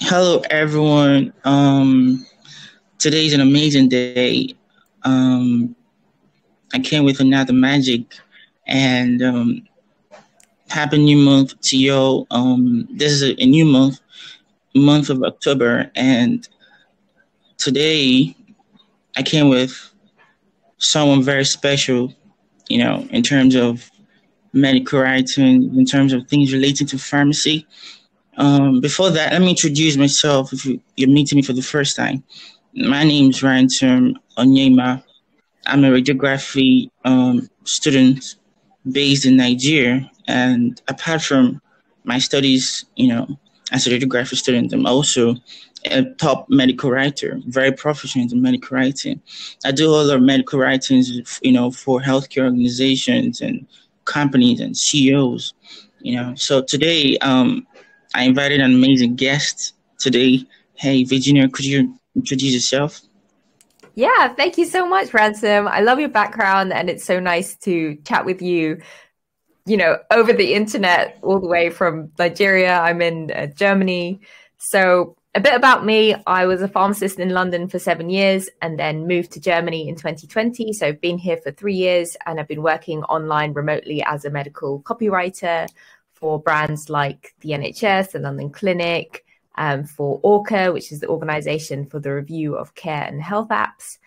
Hello, everyone. Today is an amazing day. I came with another magic, and happy new month to you. This is a new month of October, and today I came with someone very special. In terms of medical writing, in terms of things related to pharmacy. Before that, let me introduce myself if you're meeting me for the first time. My name is Ransom Onyema. I'm a radiography student based in Nigeria. And apart from my studies, as a radiography student, I'm also a top medical writer, very proficient in medical writing. I do a lot of medical writings, for healthcare organizations and companies and CEOs. So today, I invited an amazing guest today. Hey, Virginia, could you introduce yourself? Yeah, thank you so much, Ransom. I love your background, and it's so nice to chat with you, over the internet, all the way from Nigeria. I'm in Germany. So a bit about me. I was a pharmacist in London for 7 years and then moved to Germany in 2020. So I've been here for 3 years, and I've been working online remotely as a medical copywriter for brands like the NHS, the London Clinic, for Orca, which is the organization for the review of care and health apps.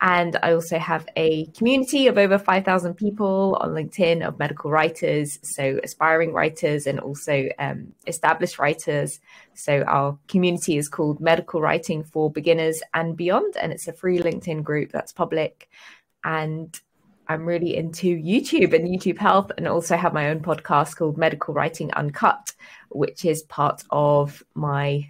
And I also have a community of over 5,000 people on LinkedIn of medical writers, so aspiring writers and also established writers. So our community is called Medical Writing for Beginners and Beyond, and it's a free LinkedIn group that's public. And I'm really into YouTube and YouTube health, and also have my own podcast called Medical Writing Uncut, which is part of my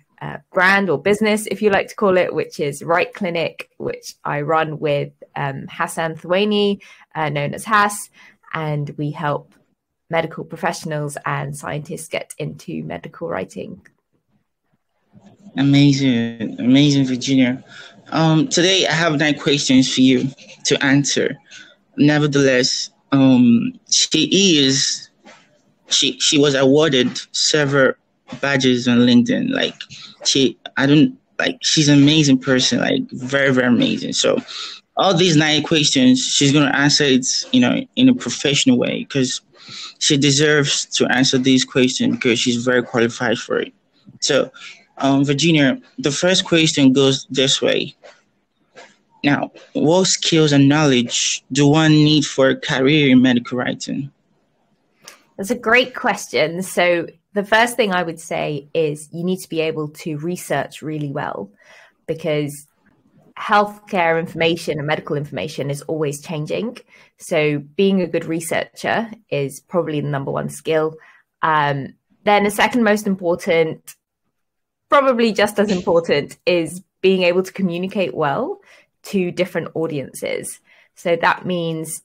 brand or business, if you like to call it, which is Write Clinic, which I run with Hassan Thwaini, known as Hass, and we help medical professionals and scientists get into medical writing. Amazing, Virginia. Today I have 9 questions for you to answer. Nevertheless, she was awarded several badges on LinkedIn. She's an amazing person, very, very amazing. So all these 9 questions, she's going to answer it, in a professional way, because she deserves to answer these questions because she's very qualified for it. So, Virginia, the first question goes this way. Now, what skills and knowledge do one need for a career in medical writing? That's a great question. So the first thing I would say is you need to be able to research really well, because healthcare information and medical information is always changing. So being a good researcher is probably the number one skill. Then the second most important, probably just as important, is being able to communicate well to different audiences. So that means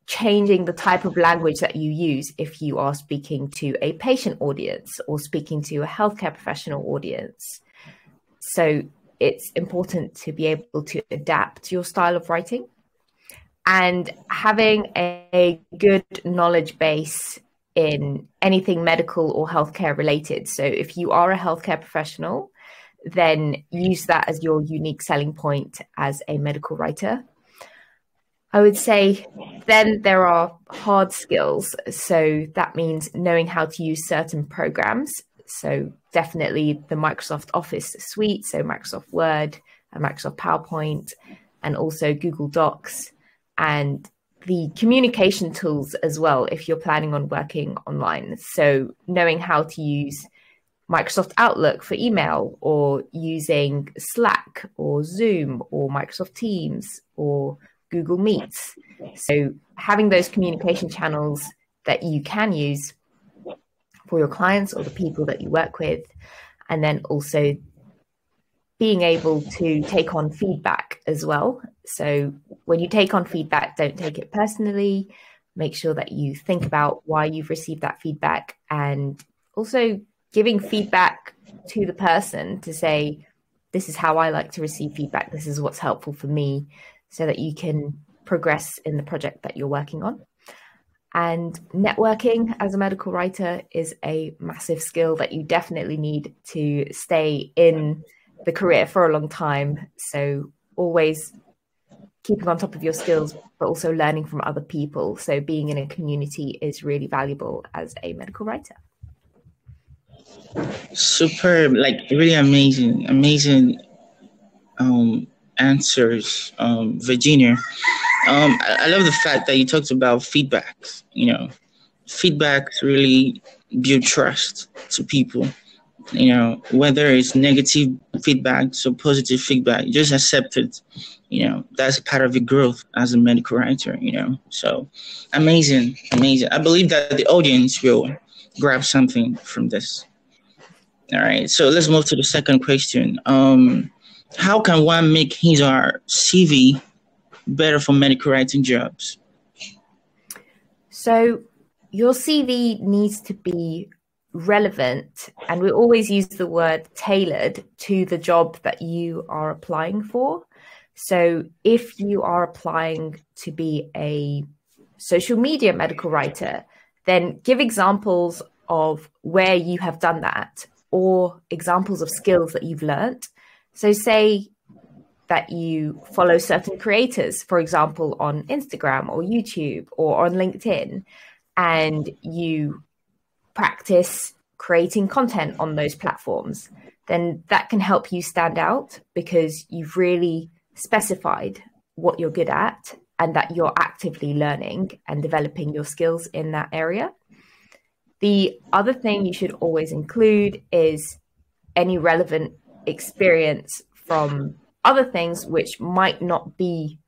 changing the type of language that you use if you are speaking to a patient audience or speaking to a healthcare professional audience. So it's important to be able to adapt your style of writing, and having a good knowledge base in anything medical or healthcare related. So if you are a healthcare professional, then use that as your unique selling point as a medical writer. I would say then there are hard skills. So that means knowing how to use certain programs. So definitely the Microsoft Office suite, so Microsoft Word and Microsoft PowerPoint, and also Google Docs, and the communication tools as well if you're planning on working online. So knowing how to use Microsoft Outlook for email, or using Slack or Zoom or Microsoft Teams or Google Meets. So having those communication channels that you can use for your clients or the people that you work with, and then also being able to take on feedback as well. So when you take on feedback, don't take it personally. Make sure that you think about why you've received that feedback, and also giving feedback to the person to say, this is how I like to receive feedback. This is what's helpful for me, so that you can progress in the project that you're working on. And networking as a medical writer is a massive skill that you definitely need to stay in the career for a long time. So always keeping on top of your skills, but also learning from other people. So being in a community is really valuable as a medical writer. Superb, like really amazing answers, Virginia. I love the fact that you talked about feedbacks. Feedbacks really build trust to people. Whether it's negative feedback or positive feedback, just accept it. That's part of your growth as a medical writer. So amazing. I believe that the audience will grab something from this. All right, so let's move to the second question. How can one make his or her CV better for medical writing jobs? So your CV needs to be relevant, and we always use the word tailored to the job that you are applying for. So if you are applying to be a social media medical writer, then give examples of where you have done that, or examples of skills that you've learned. So say that you follow certain creators, for example, on Instagram or YouTube or on LinkedIn, and you practice creating content on those platforms, then that can help you stand out because you've really specified what you're good at and that you're actively learning and developing your skills in that area. The other thing you should always include is any relevant experience from other things which might not be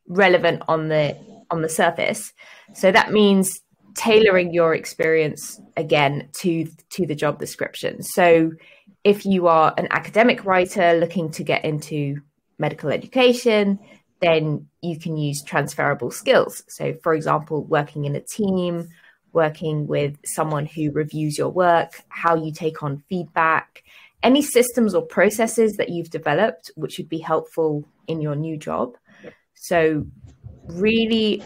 relevant on the surface. So that means tailoring your experience again to the job description. So if you are an academic writer looking to get into medical education, then you can use transferable skills. So for example, working in a team, working with someone who reviews your work, how you take on feedback, any systems or processes that you've developed, which would be helpful in your new job. So really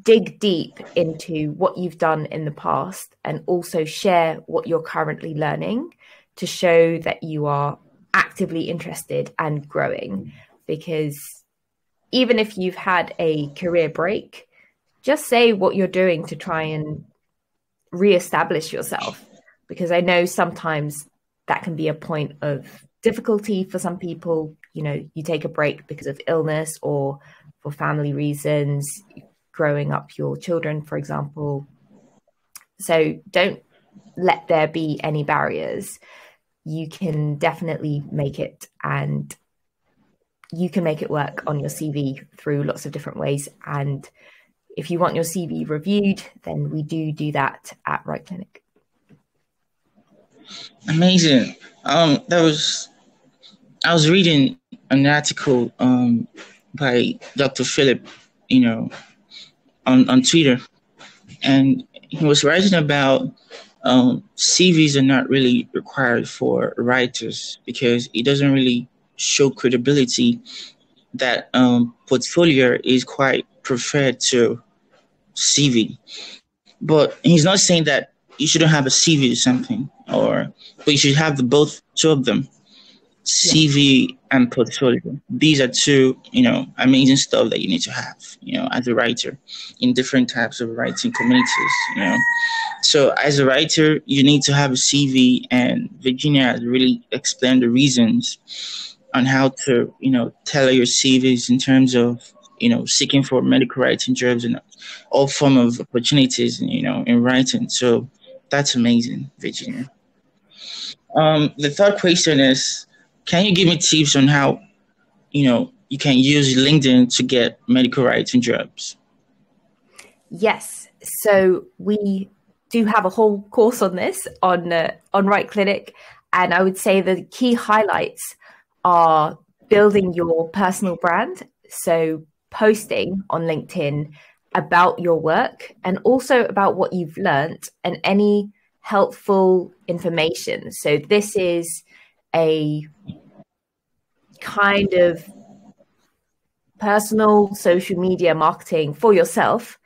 dig deep into what you've done in the past and also share what you're currently learning to show that you are actively interested and growing. Because even if you've had a career break, just say what you're doing to try and reestablish yourself, because I know sometimes that can be a point of difficulty for some people. You take a break because of illness or for family reasons, growing up your children, for example. So don't let there be any barriers. You can definitely make it, and you can make it work on your CV through lots of different ways. And if you want your CV reviewed, then we do that at Right Clinic. Amazing. I was reading an article by Dr. Philip, on Twitter, and he was writing about CVs are not really required for writers because it doesn't really show credibility. That portfolio is quite preferred to CV, but he's not saying that you shouldn't have a CV or something, but you should have two of them, CV and portfolio. These are two, amazing stuff that you need to have, as a writer in different types of writing communities, So as a writer, you need to have a CV, and Virginia has really explained the reasons on how to, tailor your CVs in terms of, seeking for medical writing jobs and all form of opportunities, in writing. So that's amazing, Virginia. The third question is, can you give me tips on how, you can use LinkedIn to get medical writing jobs? Yes. So we do have a whole course on this on Right Clinic. And I would say the key highlights are building your personal brand. So posting on LinkedIn about your work and also about what you've learned and any helpful information. So this is a kind of personal social media marketing for yourself,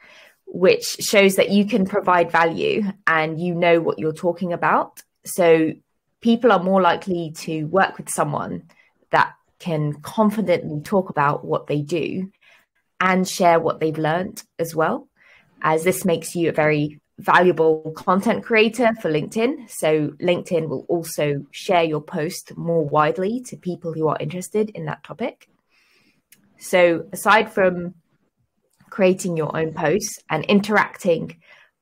which shows that you can provide value and you know what you're talking about. So people are more likely to work with someone that can confidently talk about what they do and share what they've learned as well, as this makes you a very valuable content creator for LinkedIn. So LinkedIn will also share your post more widely to people who are interested in that topic. So aside from creating your own posts and interacting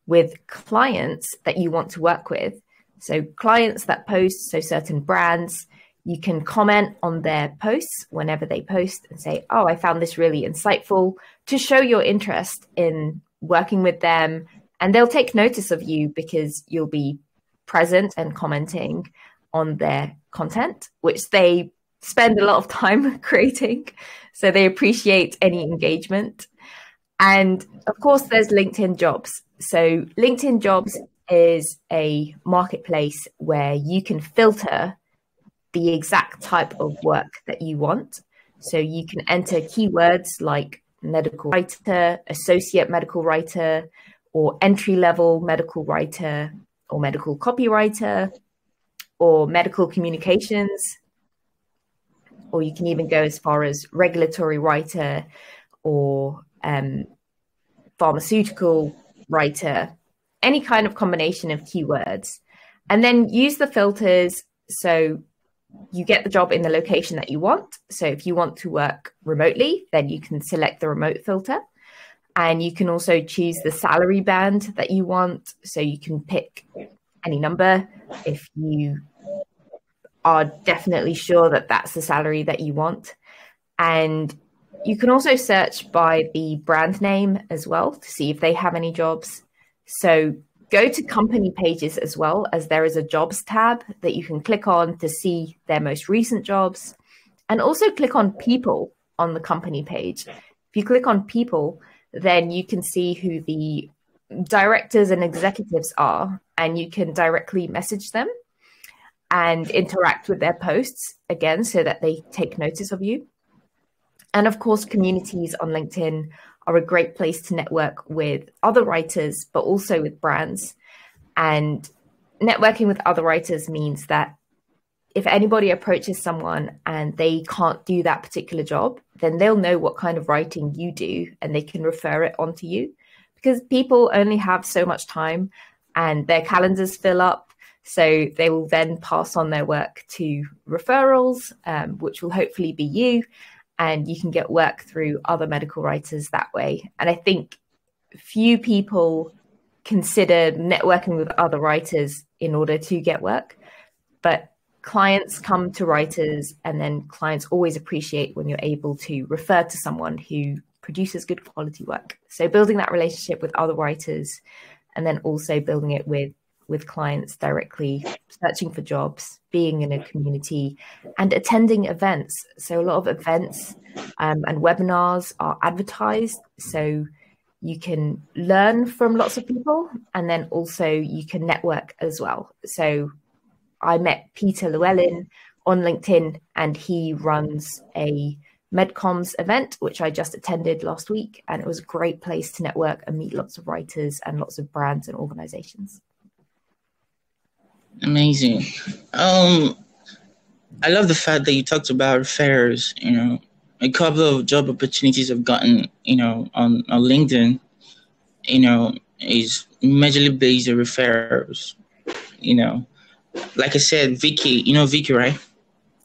with clients that you want to work with, so clients that post, so certain brands, you can comment on their posts whenever they post and say, oh, I found this really insightful, to show your interest in working with them. And they'll take notice of you because you'll be present and commenting on their content, which they spend a lot of time creating. So they appreciate any engagement. And of course, there's LinkedIn Jobs. So LinkedIn Jobs is a marketplace where you can filter the exact type of work that you want. So you can enter keywords like medical writer, associate medical writer, or entry-level medical writer, or medical copywriter, or medical communications, or you can even go as far as regulatory writer or pharmaceutical writer, any kind of combination of keywords. And then use the filters so you get the job in the location that you want. So if you want to work remotely, then you can select the remote filter. And you can also choose the salary band that you want. So you can pick any number if you are definitely sure that that's the salary that you want. And you can also search by the brand name as well to see if they have any jobs. So go to company pages as well, as there is a jobs tab that you can click on to see their most recent jobs. And also click on people on the company page. If you click on people, then you can see who the directors and executives are, and you can directly message them and interact with their posts again so that they take notice of you. And of course, communities on LinkedIn are a great place to network with other writers, but also with brands. And networking with other writers means that if anybody approaches someone and they can't do that particular job, then they'll know what kind of writing you do and they can refer it onto you, because people only have so much time and their calendars fill up. So they will then pass on their work to referrals, which will hopefully be you. And you can get work through other medical writers that way. And I think few people consider networking with other writers in order to get work. But clients come to writers, and then clients always appreciate when you're able to refer to someone who produces good quality work. So building that relationship with other writers, and then also building it with clients directly, searching for jobs, being in a community, and attending events. So a lot of events and webinars are advertised. So you can learn from lots of people, and then also you can network as well. So I met Peter Llewellyn on LinkedIn, and he runs a medcomms event, which I just attended last week. And it was a great place to network and meet lots of writers and lots of brands and organizations. Amazing. I love the fact that you talked about referrals. You know, a couple of job opportunities I've gotten, on LinkedIn, is majorly based on referrals. Like I said, Vicky, Vicky, right?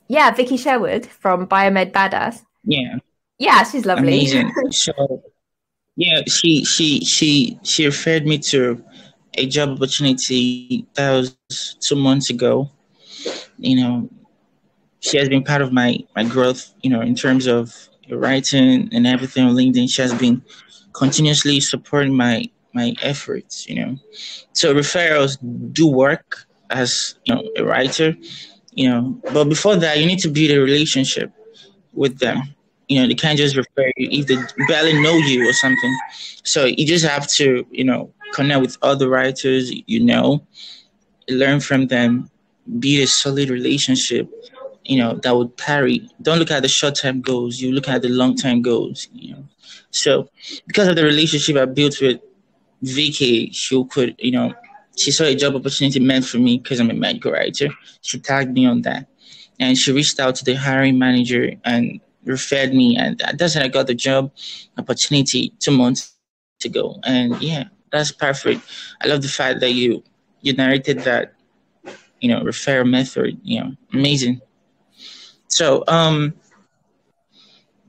Yeah, Vicky Sherwood from Biomed Badass. Yeah, she's lovely. Amazing. So, yeah, she referred me to a job opportunity that was 2 months ago. She has been part of my growth, in terms of writing and everything on LinkedIn. She has been continuously supporting my efforts, So referrals do work as, a writer, but before that, you need to build a relationship with them. They can't just refer you if they barely know you or something. So you just have to, connect with other writers, learn from them, build a solid relationship, that would carry. Don't look at the short-term goals, you look at the long-term goals, So because of the relationship I built with Vicky, she saw a job opportunity meant for me because I'm a medical writer. She tagged me on that, and she reached out to the hiring manager and referred me, and that's how I got the job opportunity 2 months ago. And yeah, that's perfect. I love the fact that you narrated that, referral method. Amazing. So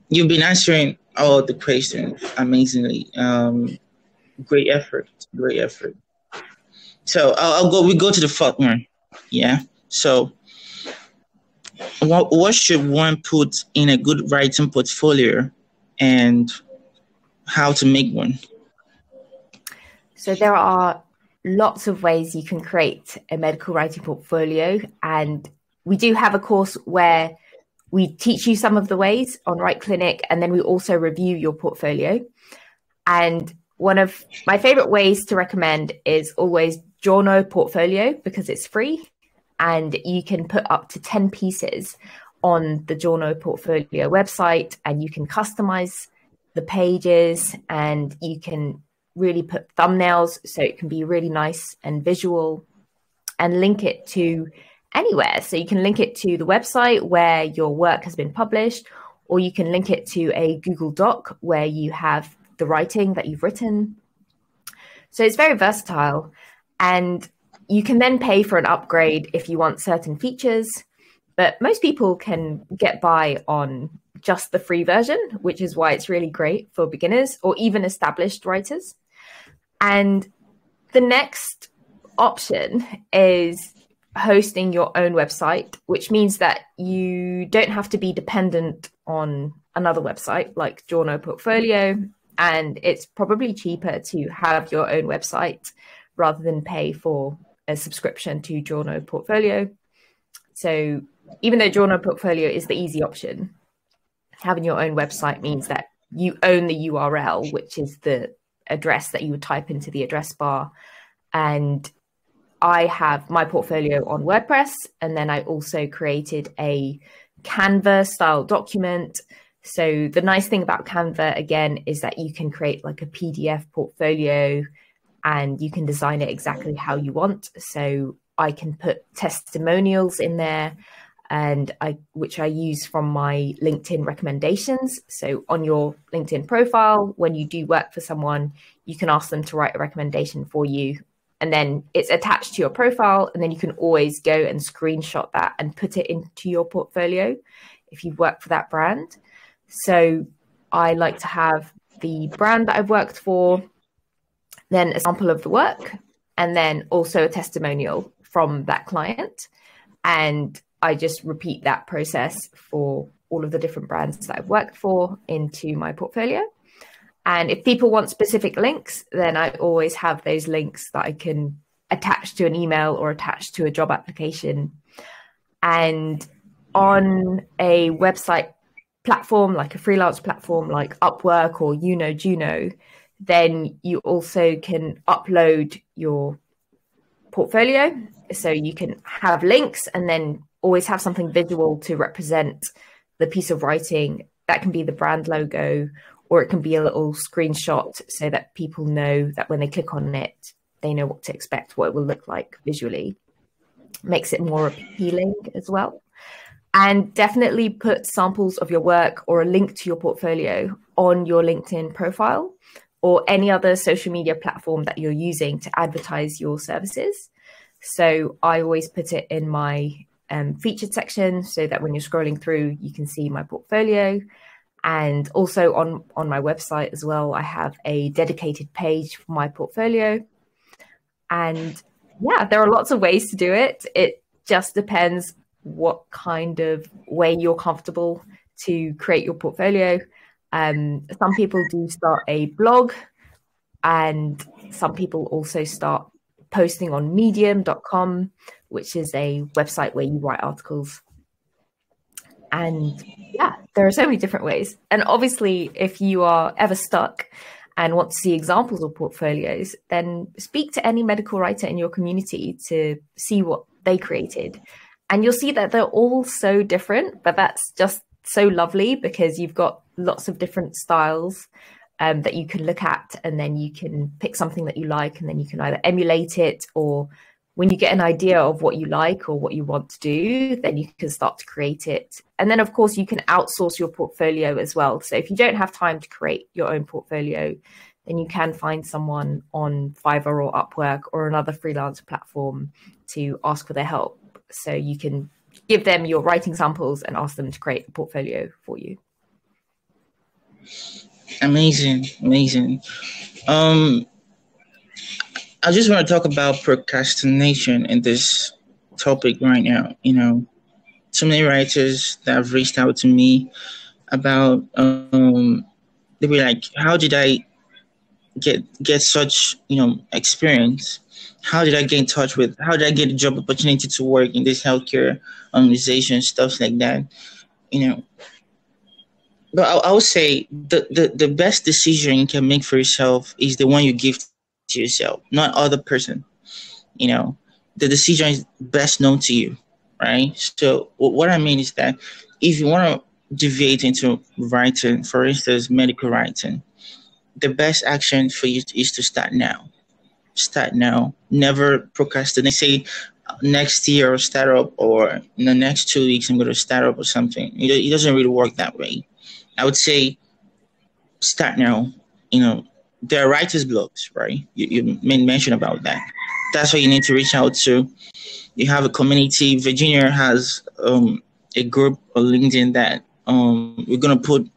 you've been answering all the questions amazingly. Great effort. Great effort. So we go to the fourth one. Yeah. So what should one put in a good writing portfolio, and how to make one? So there are lots of ways you can create a medical writing portfolio, and we do have a course where we teach you some of the ways on Write Clinic, and then we also review your portfolio. And one of my favorite ways to recommend is always Journo Portfolio, because it's free and you can put up to 10 pieces on the Journo Portfolio website, and you can customize the pages, and you can really put thumbnails so it can be really nice and visual, and link it to anywhere. So you can link it to the website where your work has been published, or you can link it to a Google Doc where you have the writing that you've written. So it's very versatile, and you can then pay for an upgrade if you want certain features, but most people can get by on just the free version, which is why it's really great for beginners or even established writers. And the next option is hosting your own website, which means that you don't have to be dependent on another website like Journo Portfolio, and it's probably cheaper to have your own website rather than pay for a subscription to Journo Portfolio. So even though Journo Portfolio is the easy option, having your own website means that you own the URL, which is the address that you would type into the address bar. And I have my portfolio on WordPress, and then I also created a Canva style document. So the nice thing about Canva, again, is that you can create like a PDF portfolio, and you can design it exactly how you want. So I can put testimonials in there, and which I use from my LinkedIn recommendations. So on your LinkedIn profile, when you do work for someone, you can ask them to write a recommendation for you, and then it's attached to your profile, and then you can always go and screenshot that and put it into your portfolio if you've worked for that brand. So I like to have the brand that I've worked for, then a sample of the work, and then also a testimonial from that client. And I just repeat that process for all of the different brands that I've worked for into my portfolio. And if people want specific links, then I always have those links that I can attach to an email or attach to a job application. And on a website platform, like a freelance platform like Upwork or Juno, then you also can upload your portfolio. So you can have links and then always have something visual to represent the piece of writing. That can be the brand logo, or it can be a little screenshot so that people know that when they click on it, they know what to expect, what it will look like visually. Makes it more appealing as well. And definitely put samples of your work or a link to your portfolio on your LinkedIn profile or any other social media platform that you're using to advertise your services. So I always put it in my featured section so that when you're scrolling through, you can see my portfolio. And also on my website as well, I have a dedicated page for my portfolio. And yeah, there are lots of ways to do it. It just depends what kind of way you're comfortable to create your portfolio. Some people do start a blog, and some people also start posting on medium.com, which is a website where you write articles. And yeah, there are so many different ways. And obviously, if you are ever stuck and want to see examples of portfolios, then speak to any medical writer in your community to see what they created. And you'll see that they're all so different, but that's just so lovely because you've got lots of different styles that you can look at, and then you can pick something that you like, and then you can either emulate it, or when you get an idea of what you like or what you want to do, then you can start to create it. And then, of course, you can outsource your portfolio as well. So if you don't have time to create your own portfolio, then you can find someone on Fiverr or Upwork or another freelancer platform to ask for their help. So you can give them your writing samples and ask them to create a portfolio for you. Amazing. I just want to talk about procrastination in this topic right now. So many writers that have reached out to me about they were like, how did I get such experience? How did I get in touch with? How did I get a job opportunity to work in this healthcare organization, stuff like that? But I would say the best decision you can make for yourself is the one you give to yourself, not other person. The decision is best known to you, right? So what I mean is that if you want to deviate into writing, for instance, medical writing, the best action for you is to start now. Start now. Never procrastinate. Say next year I'll start up, or in the next 2 weeks I'm going to start up or something. It doesn't really work that way. I would say start now. There are writers' blogs, right? You made mention about that. That's why you need to reach out to. You have a community. Virginia has a group on LinkedIn that we're going to put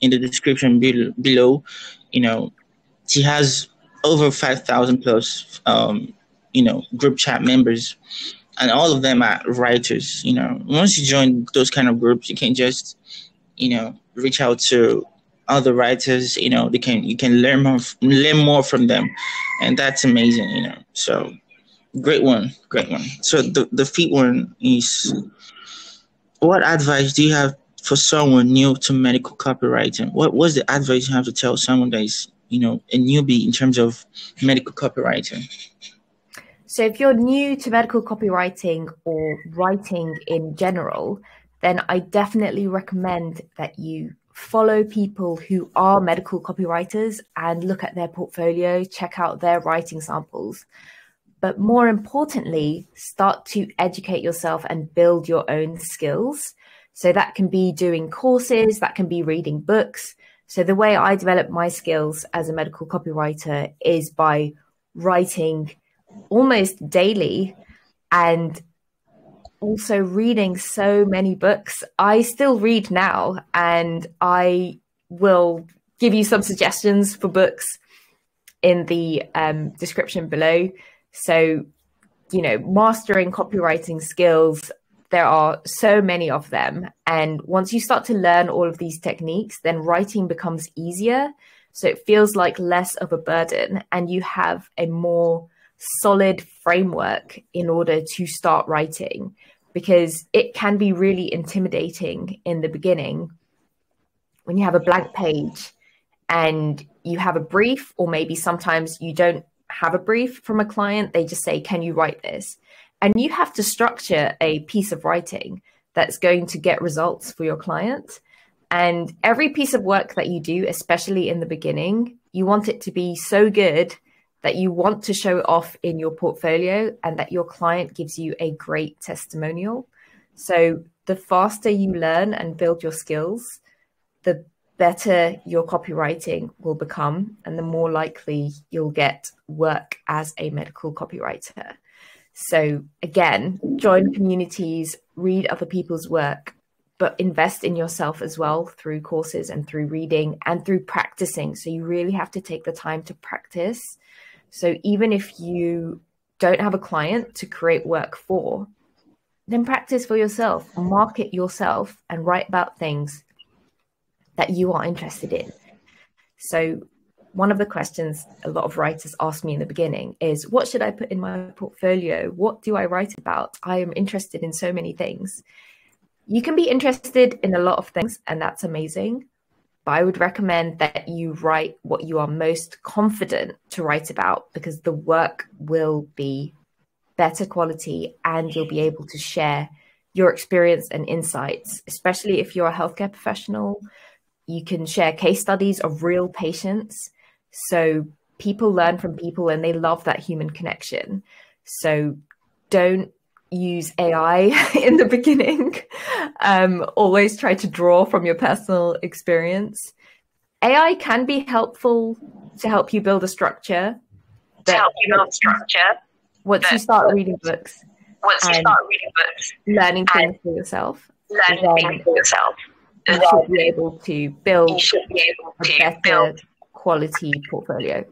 in the description below. She has over 5,000 plus, group chat members, and all of them are writers. Once you join those kind of groups, you can just, reach out to other writers. You can learn more from them, and that's amazing. So great one. So the fifth one is, what advice do you have for someone new to medical copywriting? What's the advice you have to tell someone that is a newbie in terms of medical copywriting? So if you're new to medical copywriting or writing in general, then I definitely recommend that you follow people who are medical copywriters and look at their portfolio, check out their writing samples. But more importantly, start to educate yourself and build your own skills. So that can be doing courses, that can be reading books. So the way I develop my skills as a medical copywriter is by writing almost daily and also reading so many books. I still read now, and I will give you some suggestions for books in the description below. So, mastering copywriting skills, there are so many of them. And once you start to learn all of these techniques, then writing becomes easier. So it feels like less of a burden, and you have a more solid framework in order to start writing, because it can be really intimidating in the beginning when you have a blank page and you have a brief, or maybe sometimes you don't have a brief from a client. They just say, can you write this? And you have to structure a piece of writing that's going to get results for your client. And every piece of work that you do, especially in the beginning, you want it to be so good that you want to show it off in your portfolio and that your client gives you a great testimonial. So the faster you learn and build your skills, the better your copywriting will become, and the more likely you'll get work as a medical copywriter. So again, join communities, read other people's work, but invest in yourself as well through courses and through reading and through practicing. So you really have to take the time to practice. So even if you don't have a client to create work for, then practice for yourself, market yourself, and write about things that you are interested in. So one of the questions a lot of writers ask me in the beginning is, what should I put in my portfolio? What do I write about? I am interested in so many things. You can be interested in a lot of things, and that's amazing. But I would recommend that you write what you are most confident to write about, because the work will be better quality and you'll be able to share your experience and insights, especially if you're a healthcare professional. You can share case studies of real patients. So people learn from people and they love that human connection. So don't use AI in the beginning. Always try to draw from your personal experience. AI can be helpful to help you build a structure. Once you start reading books, learning things for yourself, you should be able to build a better quality portfolio.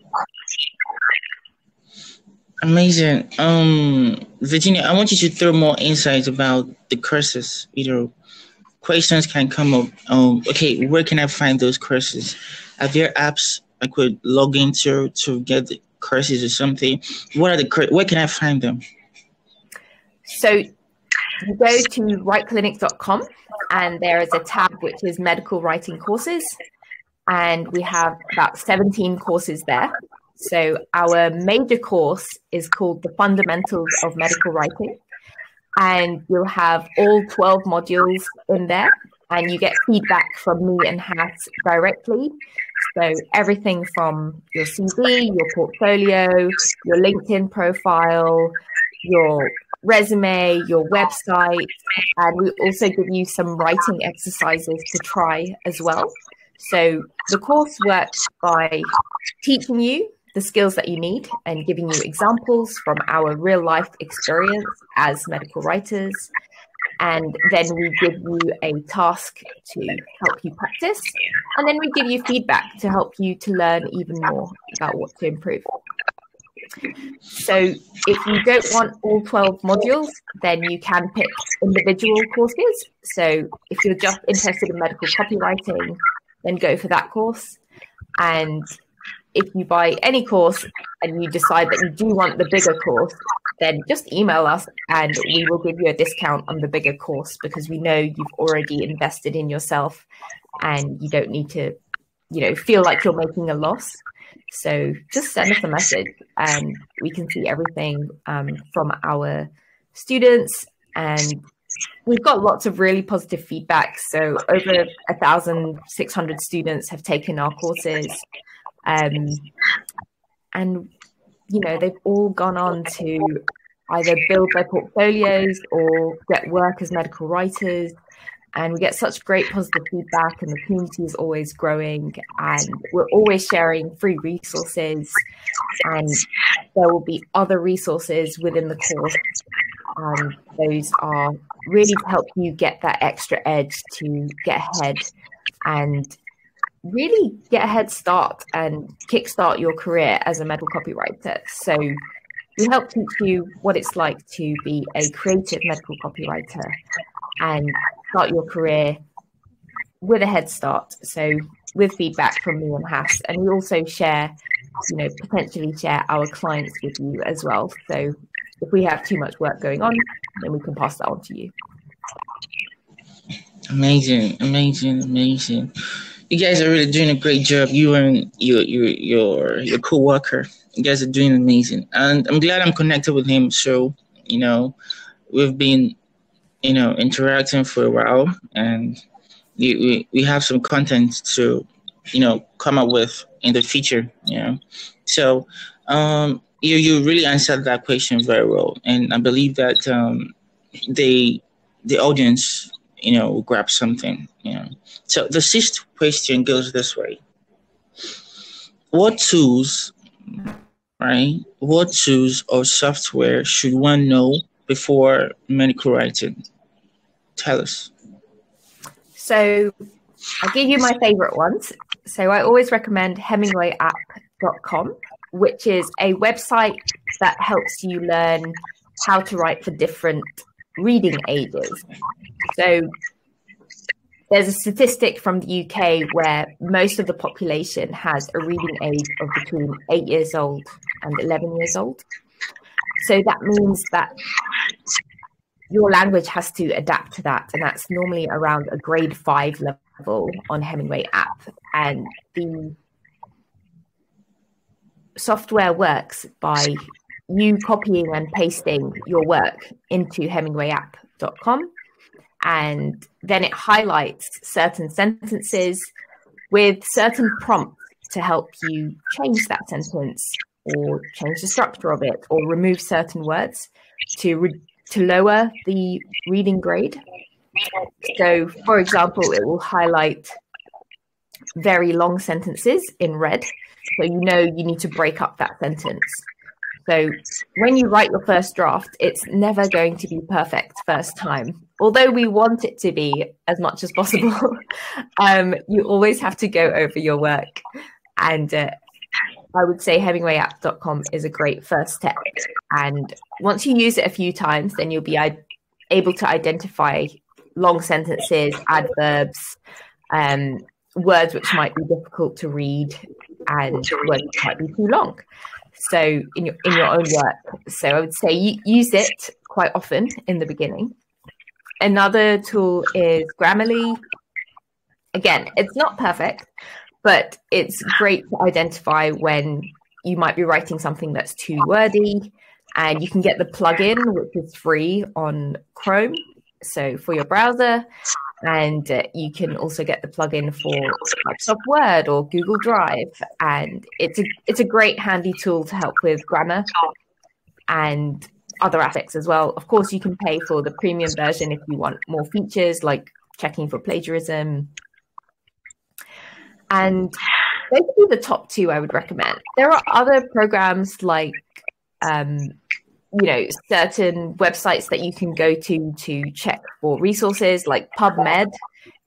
Amazing. Virginia, I want you to throw more insights about the courses. Questions can come up. Okay, where can I find those courses? Are there apps I could log into to get the courses or something? Where can I find them? So you go to writeclinic.com and there is a tab which is medical writing courses. And we have about 17 courses there. So our major course is called The Fundamentals of Medical Writing. And you'll have all 12 modules in there. And you get feedback from me and Hass directly. So everything from your CV, your portfolio, your LinkedIn profile, your resume, your website. And we also give you some writing exercises to try as well. So the course works by teaching you the skills that you need and giving you examples from our real life experience as medical writers. And then we give you a task to help you practice. And then we give you feedback to help you to learn even more about what to improve. So if you don't want all 12 modules, then you can pick individual courses. So if you're just interested in medical copywriting, then go for that course. And if you buy any course and you decide that you do want the bigger course, then just email us and we will give you a discount on the bigger course, because we know you've already invested in yourself and you don't need to, feel like you're making a loss. So just send us a message and we can see everything from our students. And we've got lots of really positive feedback. So over 1,600 students have taken our courses. And, they've all gone on to either build their portfolios or get work as medical writers. And we get such great positive feedback and the community is always growing and we're always sharing free resources, and there will be other resources within the course. Those are really to help you get that extra edge to get ahead and really get a head start and kickstart your career as a medical copywriter. So we help teach you what it's like to be a creative medical copywriter and start your career with a head start. So with feedback from me and Hass, and we also share, potentially share our clients with you as well. So if we have too much work going on, then we can pass that on to you. Amazing. You guys are really doing a great job. You and your co-worker, you guys are doing amazing. And I'm glad I'm connected with him. So, we've been, interacting for a while, and we have some content to, come up with in the future. So, you really answered that question very well, and I believe that the audience, will grab something. So the sixth question goes this way: What tools or software should one know before medical writing? Tell us. So I'll give you my favorite ones. So I always recommend hemingwayapp.com, which is a website that helps you learn how to write for different reading ages. So there's a statistic from the UK where most of the population has a reading age of between 8 years old and 11 years old. So that means that your language has to adapt to that. And that's normally around a grade 5 level on Hemingway app. And the software works by you copying and pasting your work into hemingwayapp.com. And then it highlights certain sentences with certain prompts to help you change that sentence or change the structure of it or remove certain words to lower the reading grade. So, for example, it will highlight very long sentences in red. So you know you need to break up that sentence. So when you write your first draft, it's never going to be perfect first time. Although we want it to be as much as possible, you always have to go over your work. And I would say HemingwayApp.com is a great first step. And once you use it a few times, then you'll be able to identify long sentences, adverbs, words which might be difficult to read, and words which might be too long. So in your own work. So I would say use it quite often in the beginning. Another tool is Grammarly. Again, it's not perfect, but it's great to identify when you might be writing something that's too wordy, and you can get the plugin, which is free on Chrome, so for your browser, and you can also get the plugin for Microsoft Word or Google Drive, and it's a great handy tool to help with grammar and other aspects as well. Of course, you can pay for the premium version if you want more features like checking for plagiarism. And those would be the top two I would recommend. There are other programs like, certain websites that you can go to check for resources, like PubMed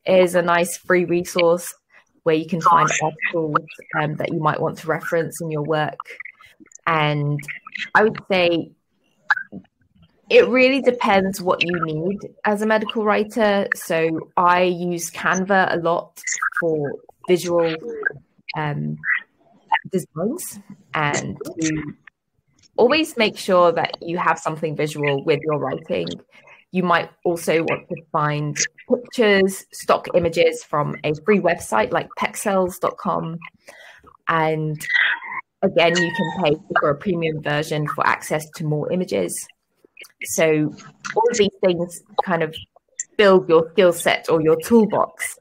is a nice free resource where you can find articles that you might want to reference in your work. And I would say it really depends what you need as a medical writer. So I use Canva a lot for visual designs, and to always make sure that you have something visual with your writing. You might also want to find pictures, stock images from a free website like pexels.com. And again, you can pay for a premium version for access to more images. So all of these things kind of build your skill set or your toolbox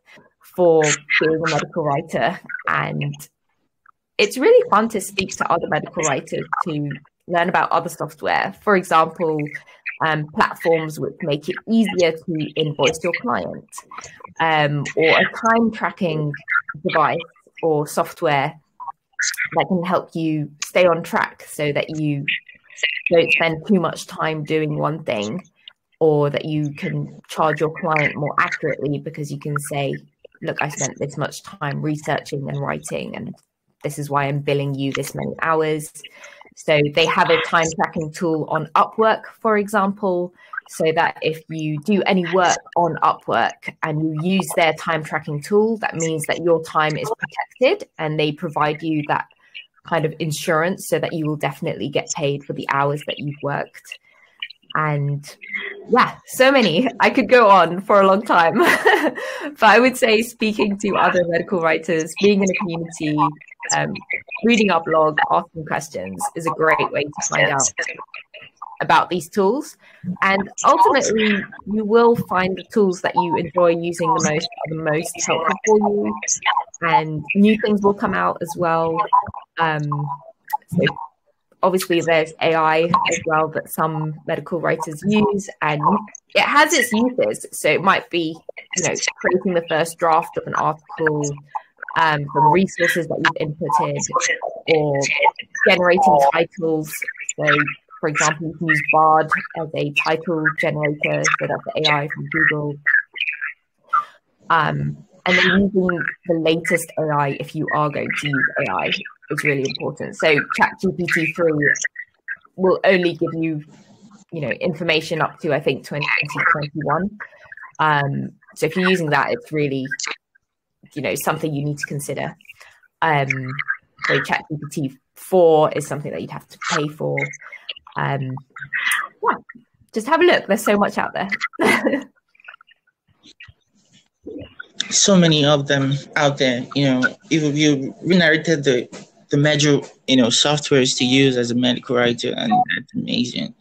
for being a medical writer. And it's really fun to speak to other medical writers to learn about other software. For example, platforms which make it easier to invoice your client, or a time tracking device or software that can help you stay on track so that you don't spend too much time doing one thing, or that you can charge your client more accurately because you can say, look, I spent this much time researching and writing, and this is why I'm billing you this many hours. So they have a time tracking tool on Upwork, for example, so that if you do any work on Upwork and you use their time tracking tool, that means that your time is protected, and they provide you that kind of insurance so that you will definitely get paid for the hours that you've worked. And yeah, so many. I could go on for a long time. But I would say speaking to other medical writers, being in a community, reading our blog, asking questions is a great way to find out about these tools. And ultimately, you will find the tools that you enjoy using the most are the most helpful for you. And new things will come out as well. So obviously, there's AI as well that some medical writers use, and it has its uses. So it might be, creating the first draft of an article from resources that you've inputted, or generating titles. So, for example, you can use Bard as a title generator, so that's the AI from Google. And then using the latest AI, if you are going to use AI, is really important. So ChatGPT-3 will only give you, information up to, I think, 2021. So if you're using that, it's really, something you need to consider. So ChatGPT-4 is something that you'd have to pay for. Just have a look. There's so much out there. So many of them out there. If you narrated the major softwares to use as a medical writer, and that's amazing.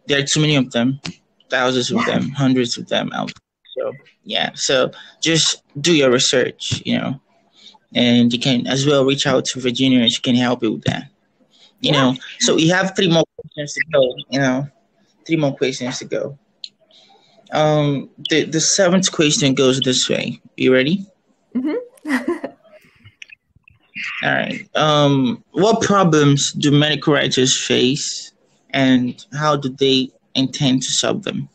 There are too many of them, thousands of them, hundreds of them out there. So yeah, so just do your research. and you can as well reach out to Virginia. She can help you with that. So we have 3 more questions to go. 3 more questions to go. The 7th question goes this way. You ready? Mm-hmm. All right. What problems do medical writers face, and how do they intend to solve them?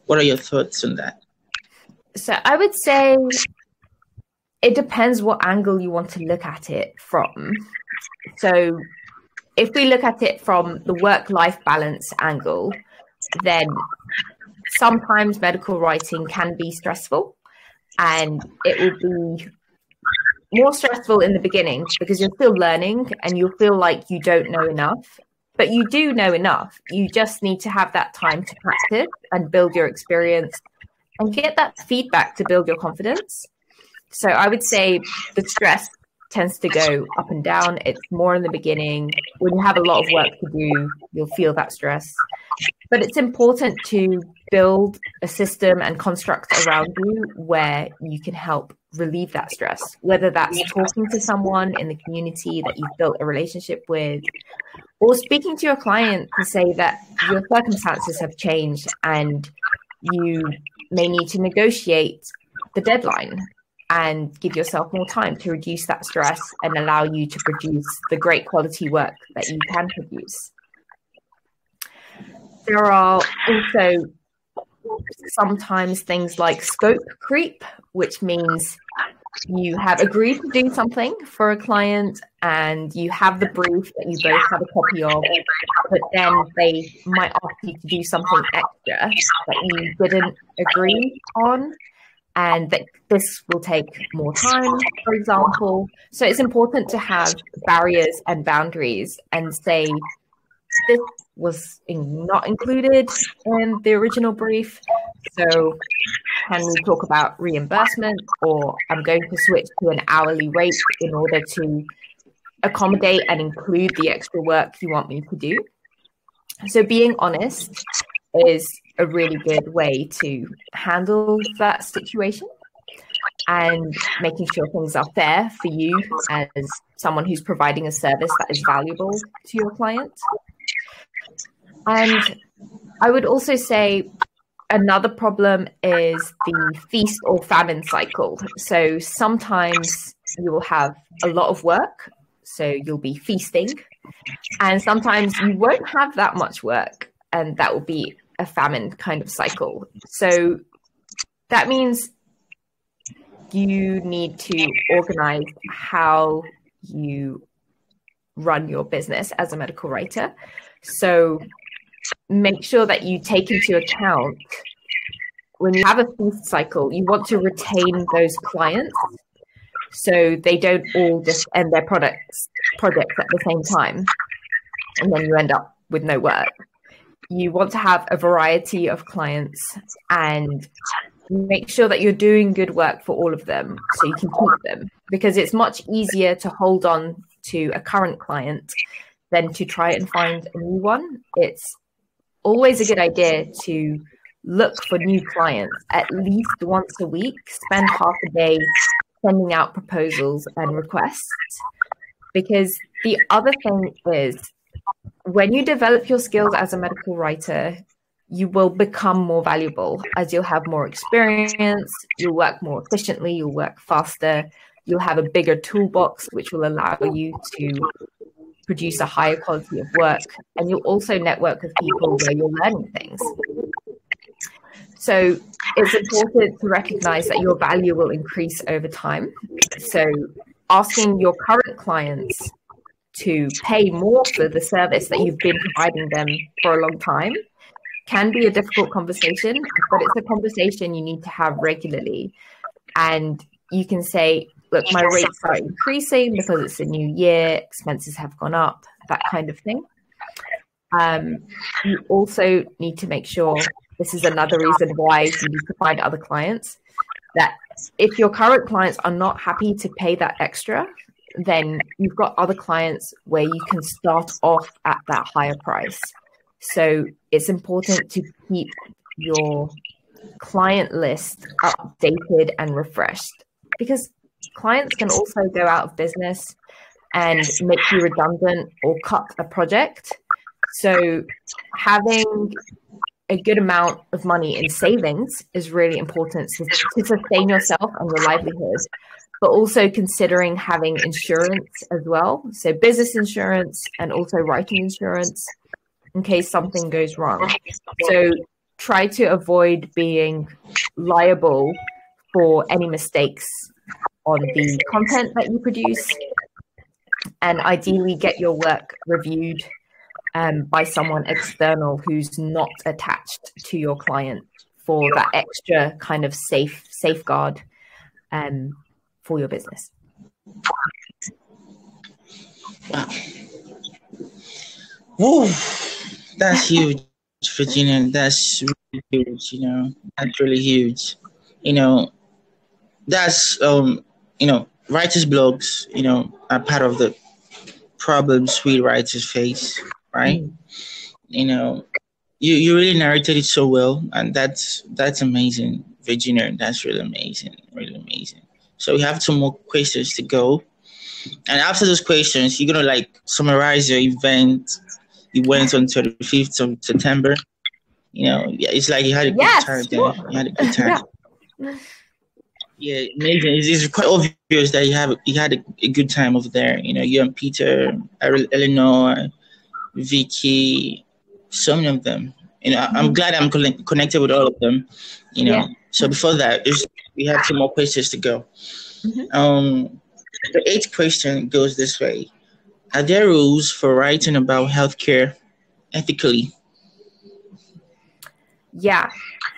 What are your thoughts on that? So I would say it depends what angle you want to look at it from. So if we look at it from the work-life balance angle, then sometimes medical writing can be stressful, and it will be more stressful in the beginning because you're still learning and you'll feel like you don't know enough, but you do know enough. You just need to have that time to practice and build your experience and get that feedback to build your confidence. So I would say the stress tends to go up and down. It's more in the beginning. When you have a lot of work to do, you'll feel that stress. But it's important to build a system and construct around you where you can help relieve that stress, whether that's talking to someone in the community that you've built a relationship with, or speaking to your client to say that your circumstances have changed and you may need to negotiate the deadline and give yourself more time to reduce that stress and allow you to produce the great quality work that you can produce. There are also sometimes things like scope creep, which means you have agreed to do something for a client and you have the brief that you both have a copy of, but then they might ask you to do something extra that you didn't agree on, and that this will take more time, for example. So it's important to have barriers and boundaries and say, this was not included in the original brief, so can we talk about reimbursement, or I'm going to switch to an hourly rate in order to accommodate and include the extra work you want me to do. So being honest is a really good way to handle that situation and making sure things are fair for you as someone who's providing a service that is valuable to your client. And I would also say another problem is the feast or famine cycle. So sometimes you will have a lot of work, so you'll be feasting, and sometimes you won't have that much work, and that will be a famine kind of cycle. So that means you need to organize how you run your business as a medical writer. So make sure that you take into account when you have a feast cycle, you want to retain those clients so they don't all just end their projects at the same time, and then you end up with no work. You want to have a variety of clients and make sure that you're doing good work for all of them so you can keep them, because it's much easier to hold on to a current client than to try and find a new one. It's always a good idea to look for new clients at least once a week, spend half a day sending out proposals and requests. Because the other thing is, when you develop your skills as a medical writer, you will become more valuable as you'll have more experience, you'll work more efficiently, you'll work faster, you'll have a bigger toolbox, which will allow you to produce a higher quality of work, and you'll also network with people where you're learning things. So it's important to recognize that your value will increase over time. So asking your current clients to pay more for the service that you've been providing them for a long time can be a difficult conversation, but it's a conversation you need to have regularly. And you can say, look, my rates are increasing because it's a new year, expenses have gone up, that kind of thing. You also need to make sure, this is another reason why you need to find other clients, that if your current clients are not happy to pay that extra, then you've got other clients where you can start off at that higher price. So it's important to keep your client list updated and refreshed, because clients can also go out of business and make you redundant or cut a project. So having a good amount of money in savings is really important to sustain yourself and your livelihood, but also considering having insurance as well. So business insurance and also writing insurance in case something goes wrong. So try to avoid being liable for any mistakes on the content that you produce, and ideally get your work reviewed by someone external who's not attached to your client for that extra kind of safeguard for your business. Wow. Woo. That's huge, Virginia. That's really huge, That's really huge. That's writers' blogs, are part of the problems we writers face, right? You really narrated it so well, and that's amazing, Virginia. That's really amazing, really amazing. So we have 2 more questions to go, and after those questions, you're gonna summarize your event. You went on 25th of September. It's like you had a good time there. You had a good time. Yeah, amazing. It's quite obvious that you had a good time over there. You and Peter, Eleanor, Vicky, so many of them. I'm glad I'm connected with all of them. So before that, we have 2 more questions to go. The 8th question goes this way: are there rules for writing about healthcare ethically? Yeah.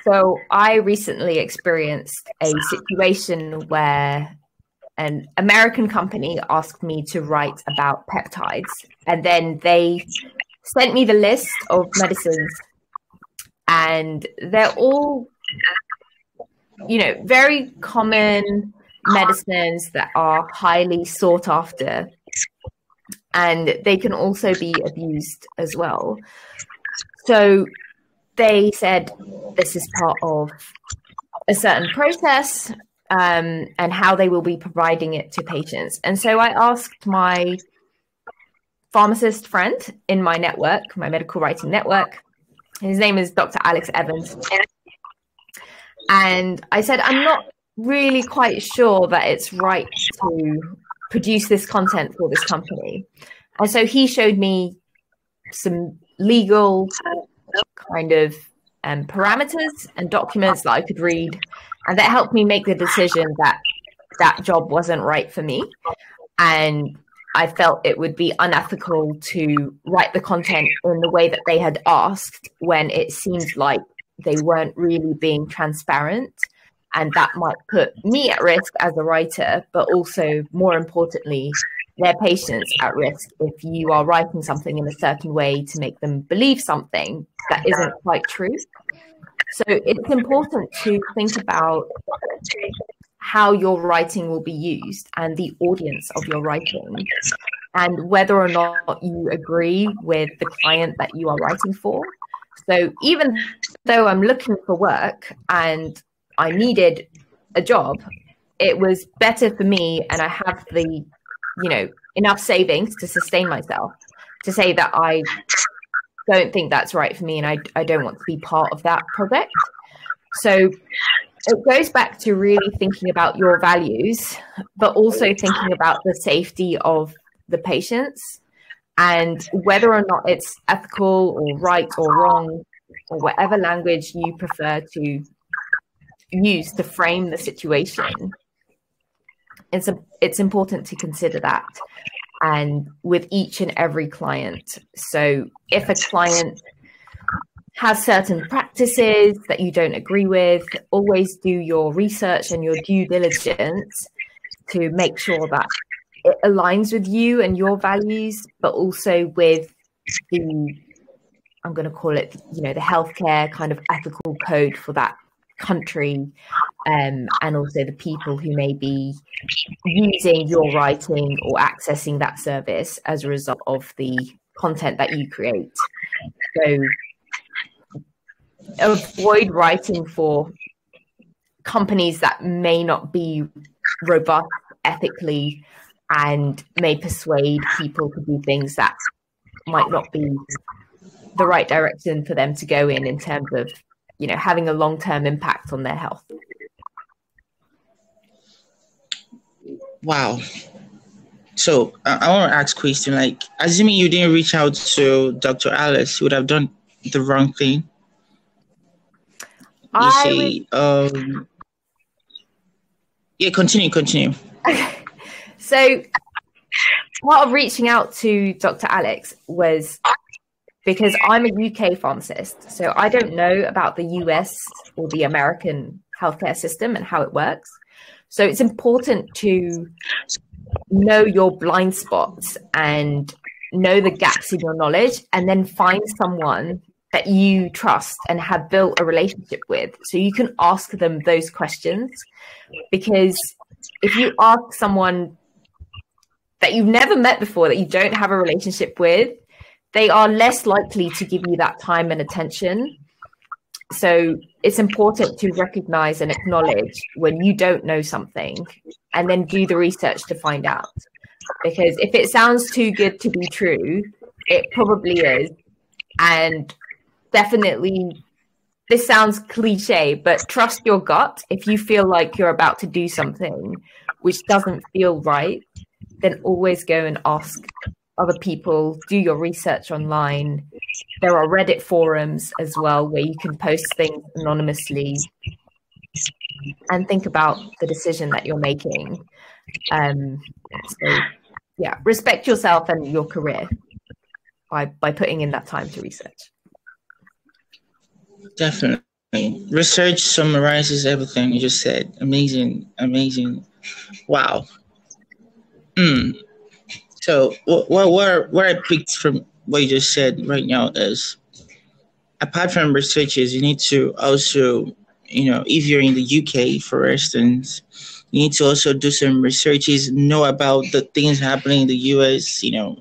So I recently experienced a situation where an American company asked me to write about peptides, and then they sent me the list of medicines, and they're all, very common medicines that are highly sought after, and they can also be abused as well. So they said this is part of a certain process, and how they will be providing it to patients. And so I asked my pharmacist friend in my network, my medical writing network. His name is Dr. Alex Evans. And I said, I'm not really quite sure that it's right to produce this content for this company. And so he showed me some legal kind of parameters and documents that I could read, and that helped me make the decision that that job wasn't right for me. And I felt it would be unethical to write the content in the way that they had asked, when it seemed like they weren't really being transparent, and that might put me at risk as a writer, but also, more importantly, their patients at risk if you are writing something in a certain way to make them believe something that isn't quite true. So it's important to think about how your writing will be used and the audience of your writing, and whether or not you agree with the client that you are writing for. So even though I'm looking for work and I needed a job, it was better for me, and I have the, enough savings to sustain myself, to say that I don't think that's right for me, and I don't want to be part of that project. So it goes back to really thinking about your values, but also thinking about the safety of the patients, and whether or not it's ethical or right or wrong, or whatever language you prefer to use to frame the situation. It's important to consider that, and with each and every client. So if a client has certain practices that you don't agree with, always do your research and your due diligence to make sure that it aligns with you and your values, but also with the, I'm going to call it, the healthcare kind of ethical code for that country, and also the people who may be using your writing or accessing that service as a result of the content that you create. So avoid writing for companies that may not be robust ethically and may persuade people to do things that might not be the right direction for them to go in terms of, you know, having a long-term impact on their health. Wow. So I want to ask a question, like, assuming you didn't reach out to Dr. Alice, you would have done the wrong thing. Yeah, continue. Okay. So part of reaching out to Dr. Alex was because I'm a UK pharmacist, so I don't know about the US or the American healthcare system and how it works. So it's important to know your blind spots and know the gaps in your knowledge, and then find someone that you trust and have built a relationship with, so you can ask them those questions. Because if you ask someone that you've never met before, that you don't have a relationship with, they are less likely to give you that time and attention. So it's important to recognize and acknowledge when you don't know something, and then do the research to find out. Because if it sounds too good to be true, it probably is. And definitely, this sounds cliche, but trust your gut. If you feel like you're about to do something which doesn't feel right, then always go and ask other people, do your research online. There are Reddit forums as well where you can post things anonymously, and think about the decision that you're making. So yeah, respect yourself and your career by putting in that time to research. Definitely. Research summarizes everything you just said. Amazing. Wow. So what I picked from what you just said right now is, apart from researches, you need to also, if you're in the UK, for instance, you need to also do some researches, know about the things happening in the US, in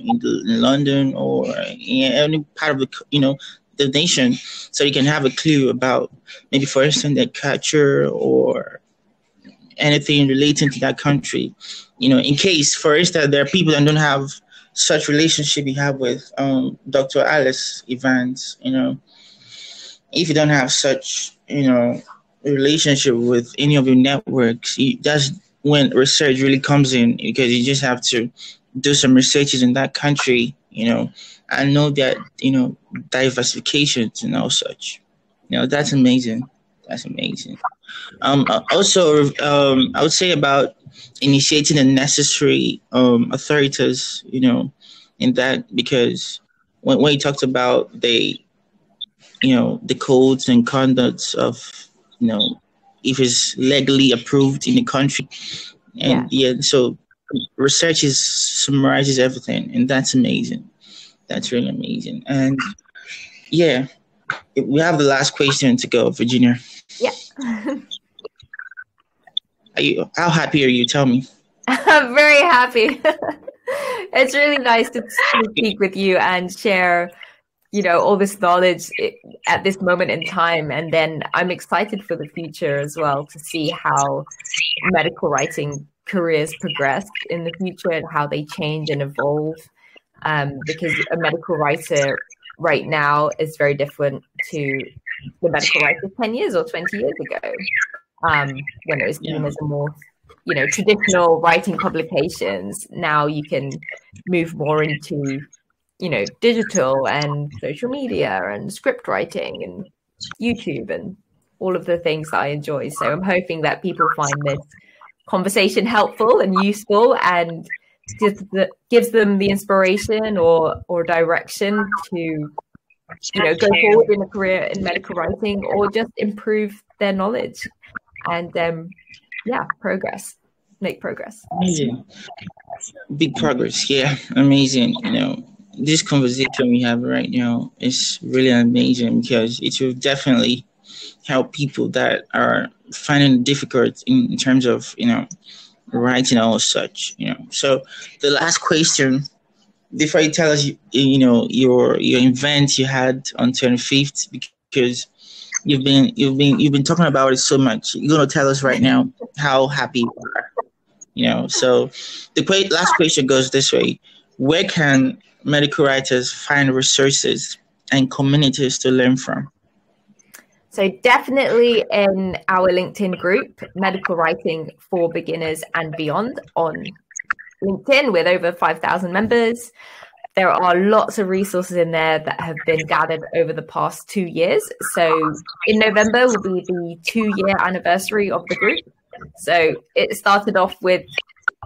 London, or in any part of the nation, so you can have a clue about, maybe for instance, the culture or anything relating to that country. In case, for instance, there are people that don't have such relationship you have with Dr. Alice Evans. If you don't have such relationship with any of your networks, that's when research really comes in, because you just have to do some researches in that country, and know that diversifications and all such. That's amazing. Also, I would say about initiating the necessary authorities, in that, because when you talked about the codes and conducts of, if it's legally approved in the country, and so research summarizes everything, and that's amazing. That's really amazing. And yeah, we have the last question to go, Virginia. Yeah. How happy are you? Tell me. I'm very happy. It's really nice to speak with you and share, all this knowledge at this moment in time. And then I'm excited for the future as well, to see how medical writing careers progress in the future and how they change and evolve. Because a medical writer right now is very different to the medical writer 10 years or 20 years ago, when it was seen as a more, traditional writing publications. Now you can move more into, digital and social media and script writing and YouTube and all of the things that I enjoy. So I'm hoping that people find this conversation helpful and useful, and gives them the inspiration or direction to go forward in a career in medical writing, or just improve their knowledge and make progress. Amazing. Big progress. Yeah, amazing. This conversation we have right now is really amazing, because it will definitely help people that are finding it difficult in terms of writing all such. So the last question, before you tell us your event you had on 25th, because you've been talking about it so much, you're gonna tell us right now how happy you are. So the last question goes this way: where can medical writers find resources and communities to learn from? So definitely in our LinkedIn group, Medical Writing for Beginners and Beyond on LinkedIn, with over 5,000 members. There are lots of resources in there that have been gathered over the past 2 years. So in November will be the 2-year anniversary of the group. So it started off with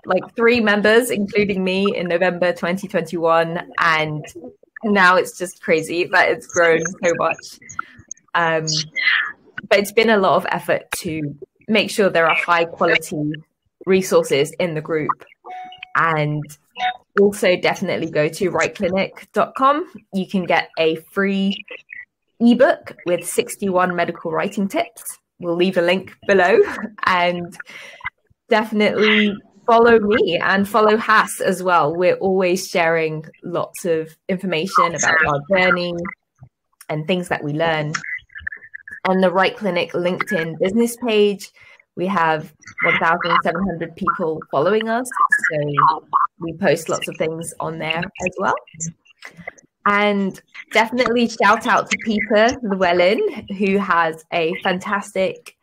like 3 members, including me, in November 2021. And now it's just crazy that it's grown so much. But it's been a lot of effort to make sure there are high quality resources in the group. And also definitely go to writeclinic.com. You can get a free ebook with 61 medical writing tips. We'll leave a link below, and definitely follow me and follow Hass as well. We're always sharing lots of information about our journey and things that we learn. On the Write Clinic LinkedIn business page, we have 1,700 people following us. So we post lots of things on there as well. And definitely shout out to Peter Llewellyn, who has a fantastic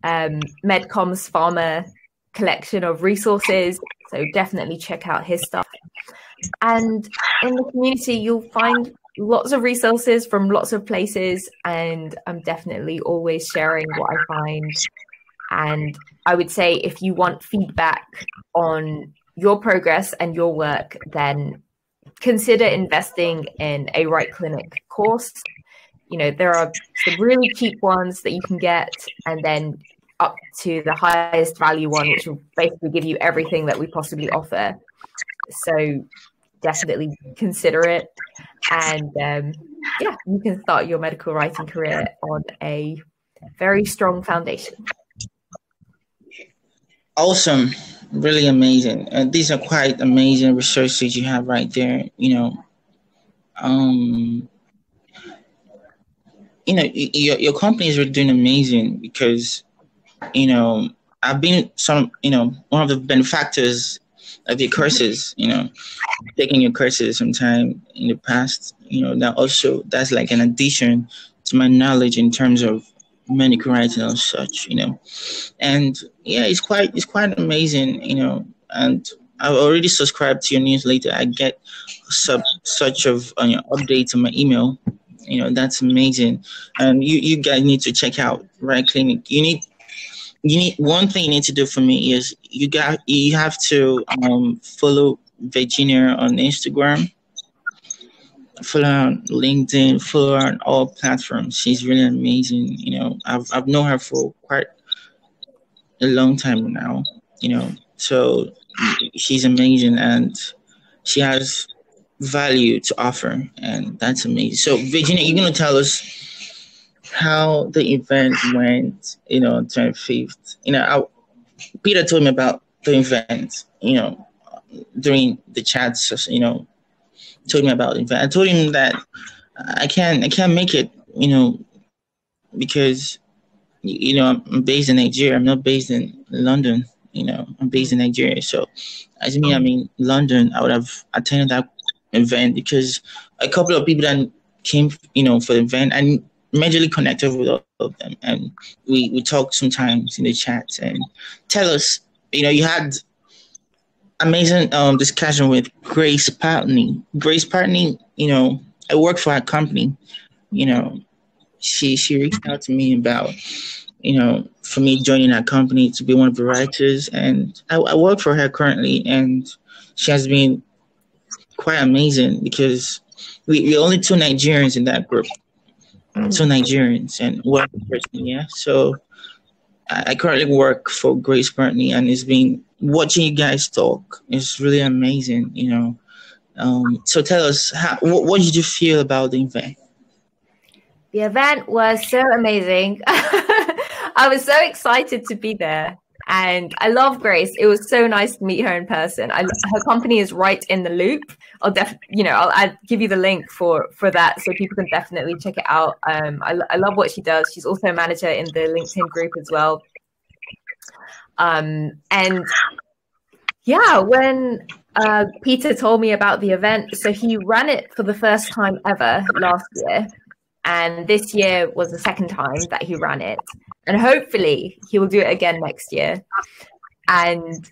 medcomms pharma collection of resources. So definitely check out his stuff. And in the community, you'll find lots of resources from lots of places. And I'm definitely always sharing what I find. And I would say if you want feedback on your progress and your work, then consider investing in a Write Clinic course. There are some really cheap ones that you can get, and then up to the highest value one, which will basically give you everything that we possibly offer. So definitely consider it. And you can start your medical writing career on a very strong foundation. Awesome. Really amazing. These are quite amazing resources you have right there. Your companies are doing amazing because, I've been one of the benefactors of your courses, taking your courses sometime in the past, that's like an addition to my knowledge in terms of medical writing and such, and it's quite amazing, and I've already subscribed to your newsletter. I get such of updates on my email, that's amazing. And you guys need to check out Write Clinic. You need one thing you need to do for me is you have to follow Virginia on Instagram, follow her on LinkedIn, follow her on all platforms. She's really amazing. I've known her for quite a long time now, so she's amazing and she has value to offer, and that's amazing. So Virginia, you're going to tell us how the event went, 25th. Peter told me about the event, during the chats, told me about the event. I told him that I can't make it, because, I'm based in Nigeria. I'm not based in London. I'm based in Nigeria. So as me, I'm in London, I would have attended that event because a couple of people that came, for the event, and majorly connected with all of them. And we talked sometimes in the chats. And tell us, you had amazing discussion with Grace Partney. Grace Partney, I work for her company. She reached out to me about, for me joining her company to be one of the writers. And I work for her currently, and she has been quite amazing because we're only 2 Nigerians in that group. 2 Nigerians and one person, yeah. So I currently work for Grace Partney, and it's been watching you guys talk. It's really amazing, So tell us, what did you feel about the event? The event was so amazing. I was so excited to be there. And I love Grace. It was so nice to meet her in person. Her company is Right in the Loop. I'll give you the link for that so people can definitely check it out. I love what she does. She's also a manager in the LinkedIn group as well. And Yeah, when Peter told me about the event, so he ran it for the first time ever last year. And this year was the second time that he ran it. And hopefully he will do it again next year. And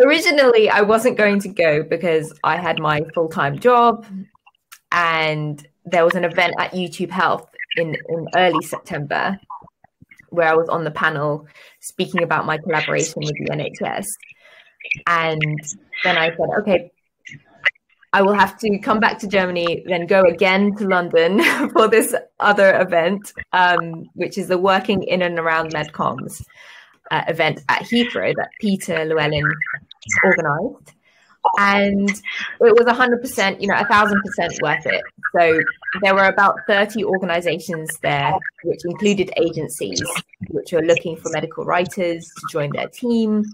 originally I wasn't going to go because I had my full-time job, and there was an event at YouTube Health in early September where I was on the panel speaking about my collaboration with the NHS. And then I said, okay, I will have to come back to Germany, then go again to London for this other event, which is the Working in and Around Medcomms event at Heathrow that Peter Llewellyn organized. And it was 100%, 1,000% worth it. So there were about 30 organizations there, which included agencies, which were looking for medical writers to join their team.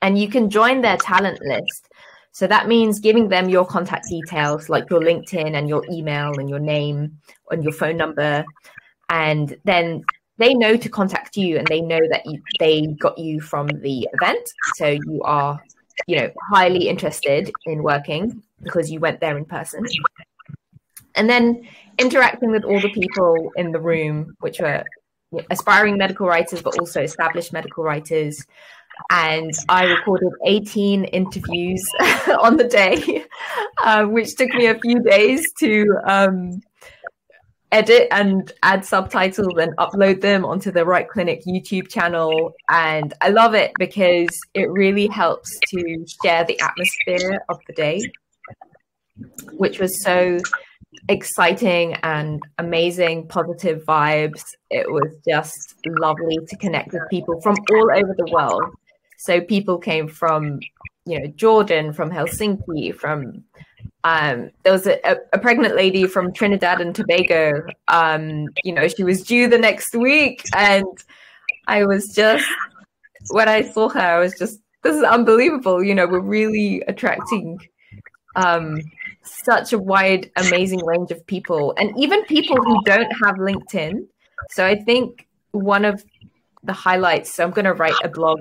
And you can join their talent list. So that means giving them your contact details, like your LinkedIn and your email and your name and your phone number. And then they know to contact you, and they know that they got you from the event. So you are, highly interested in working because you went there in person. And then interacting with all the people in the room, which were aspiring medical writers, but also established medical writers. And I recorded 18 interviews on the day, which took me a few days to edit and add subtitles and upload them onto the Right Clinic YouTube channel. And I love it because it really helps to share the atmosphere of the day, which was so exciting and amazing, positive vibes. It was just lovely to connect with people from all over the world. So people came from, Jordan, from Helsinki, from there was a pregnant lady from Trinidad and Tobago. She was due the next week, and I was just, when I saw her, I was just, this is unbelievable. We're really attracting such a wide, amazing range of people, and even people who don't have LinkedIn. So I think one of the highlights, so I'm going to write a blog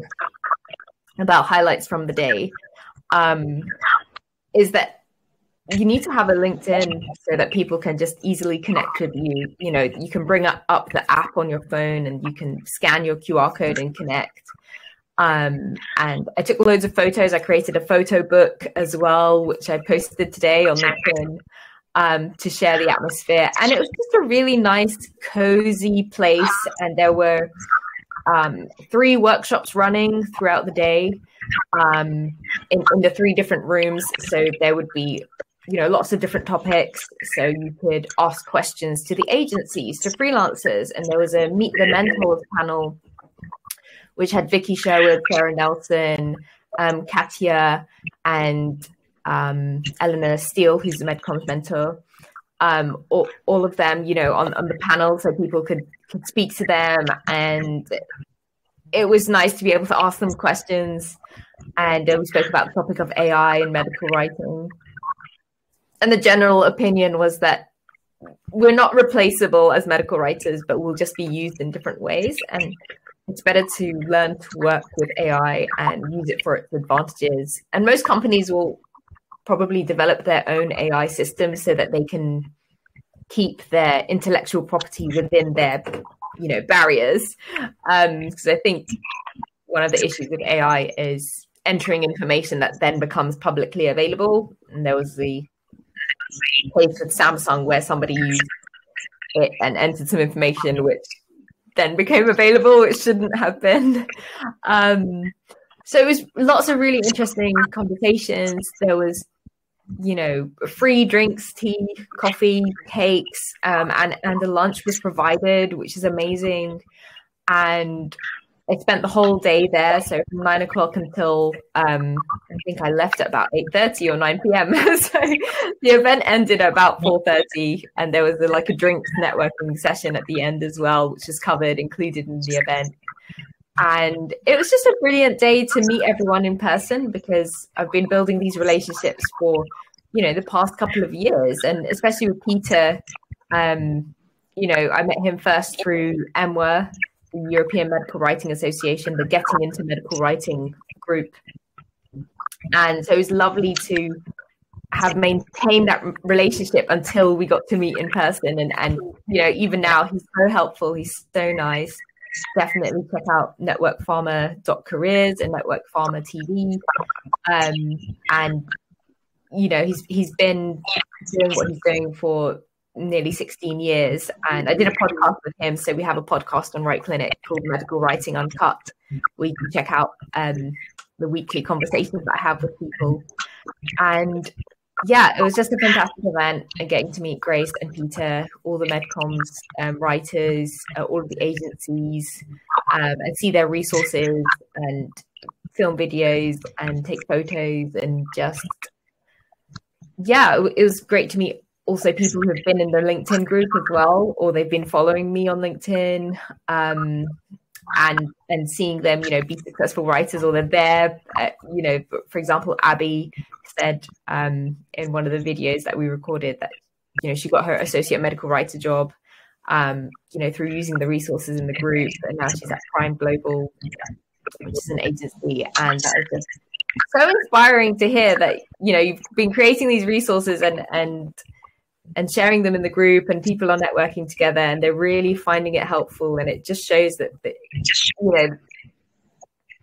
about highlights from the day, is that you need to have a LinkedIn so that people can just easily connect with you. You can bring up the app on your phone, and you can scan your QR code and connect. And I took loads of photos. I created a photo book as well, which I posted today on LinkedIn to share the atmosphere. And it was just a really nice, cozy place. And there were 3 workshops running throughout the day in the 3 different rooms. So there would be lots of different topics. So you could ask questions to the agencies, to freelancers. And there was a Meet the Mentors panel, which had Vicky Sherwood, Sarah Nelson, Katia, and Eleanor Steele, who's the medcomms mentor. All of them, on the panel, so people could speak to them. And it was nice to be able to ask them questions. And we spoke about the topic of AI and medical writing. And the general opinion was that we're not replaceable as medical writers, but we'll just be used in different ways. And it's better to learn to work with AI and use it for its advantages. And most companies will probably develop their own AI systems so that they can keep their intellectual property within their, barriers. Because I think one of the issues with AI is entering information that then becomes publicly available. And there was the case with Samsung where somebody used it and entered some information which then became available, which shouldn't have been. So it was lots of really interesting conversations. There was, free drinks, tea, coffee, cakes, and a lunch was provided, which is amazing. And I spent the whole day there. So from 9 o'clock until I think I left at about 8:30 or 9 p.m. So the event ended at about 4:30, and there was a drinks networking session at the end as well, which is included in the event. And it was just a brilliant day to meet everyone in person, because I've been building these relationships for, the past couple of years, and especially with Peter. I met him first through EMWA, the European Medical Writing Association, the Getting into Medical Writing group. And so it was lovely to have maintained that relationship until we got to meet in person. And you know, even now, he's so helpful. He's so nice. Definitely check out networkpharma.careers and Network Pharma TV. And you know, he's been doing what he's doing for nearly 16 years. And I did a podcast with him. So we have a podcast on Right Clinic called Medical Writing Uncut, where you can check out the weekly conversations that I have with people. And yeah, it was just a fantastic event, and getting to meet Grace and Peter, all the medcomms writers, all of the agencies, and see their resources and film videos and take photos, and just, yeah, it was great to meet also people who have been in the LinkedIn group as well, or they've been following me on LinkedIn, and seeing them, you know, be successful writers, or they're there. You know, for example, Abby said in one of the videos that we recorded that, you know, she got her associate medical writer job, you know, through using the resources in the group, and now she's at Prime Global, which is an agency. And that is just so inspiring to hear that, you know, you've been creating these resources and sharing them in the group, and people are networking together, and they're really finding it helpful. And it just shows that you know,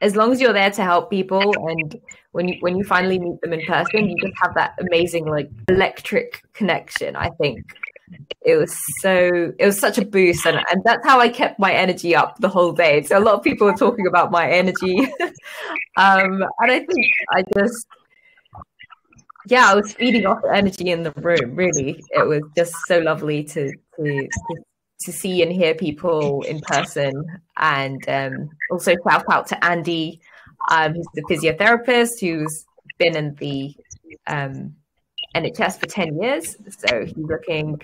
as long as you're there to help people, and when you finally meet them in person, you just have that amazing, like, electric connection. I think it was such a boost, and that's how I kept my energy up the whole day. So a lot of people are talking about my energy, and I think I just, yeah, I was feeding off the energy in the room. Really, it was just so lovely to see and hear people in person. And also shout out to Andy, who's the physiotherapist who's been in the NHS for 10 years. So he's looking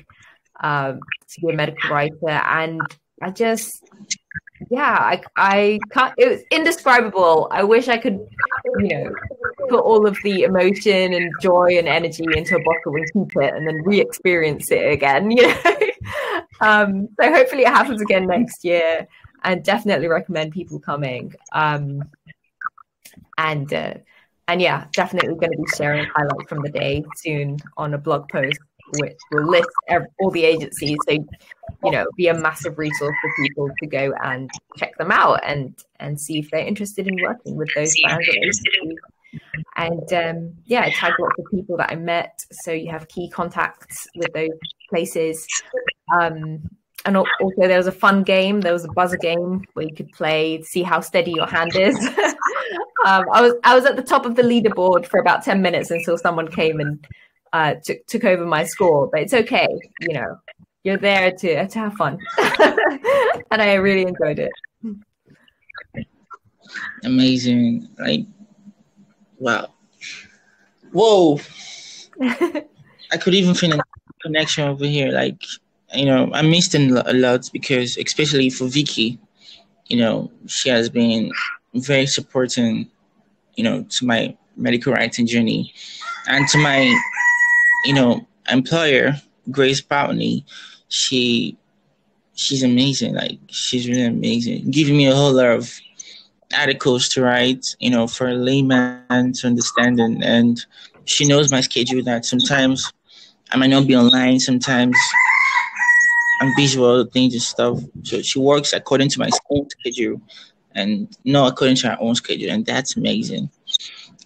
to be a medical writer. And I just, yeah, I can't, it was indescribable. I wish I could, you know, put all of the emotion and joy and energy into a bottle and keep it, and then re-experience it again, you know. So hopefully it happens again next year, and definitely recommend people coming. And yeah, definitely going to be sharing highlights from the day soon on a blog post, which will list all the agencies. So, you know, be a massive resource for people to go and check them out and see if they're interested in working with those brands or agencies. And yeah, I tagged lots of people that I met, so you have key contacts with those places. And also there was a fun game. There was a buzzer game where you could play, see how steady your hand is. I was at the top of the leaderboard for about 10 minutes until someone came and took over my score. But it's okay, you know, you're there to have fun. And I really enjoyed it. Amazing. Like, wow. Whoa. I could even feel a connection over here. Like, you know, I missed him a lot, because especially for Vicky, you know, she has been very supporting, you know, to my medical writing journey, and to my, you know, employer, Grace Powney. She's amazing. Like, she's really amazing, giving me a whole lot of articles to write, you know, for a layman to understand. And she knows my schedule, that sometimes I might not be online, sometimes I'm busy with other things and stuff. So she works according to my own schedule and not according to her own schedule. And that's amazing.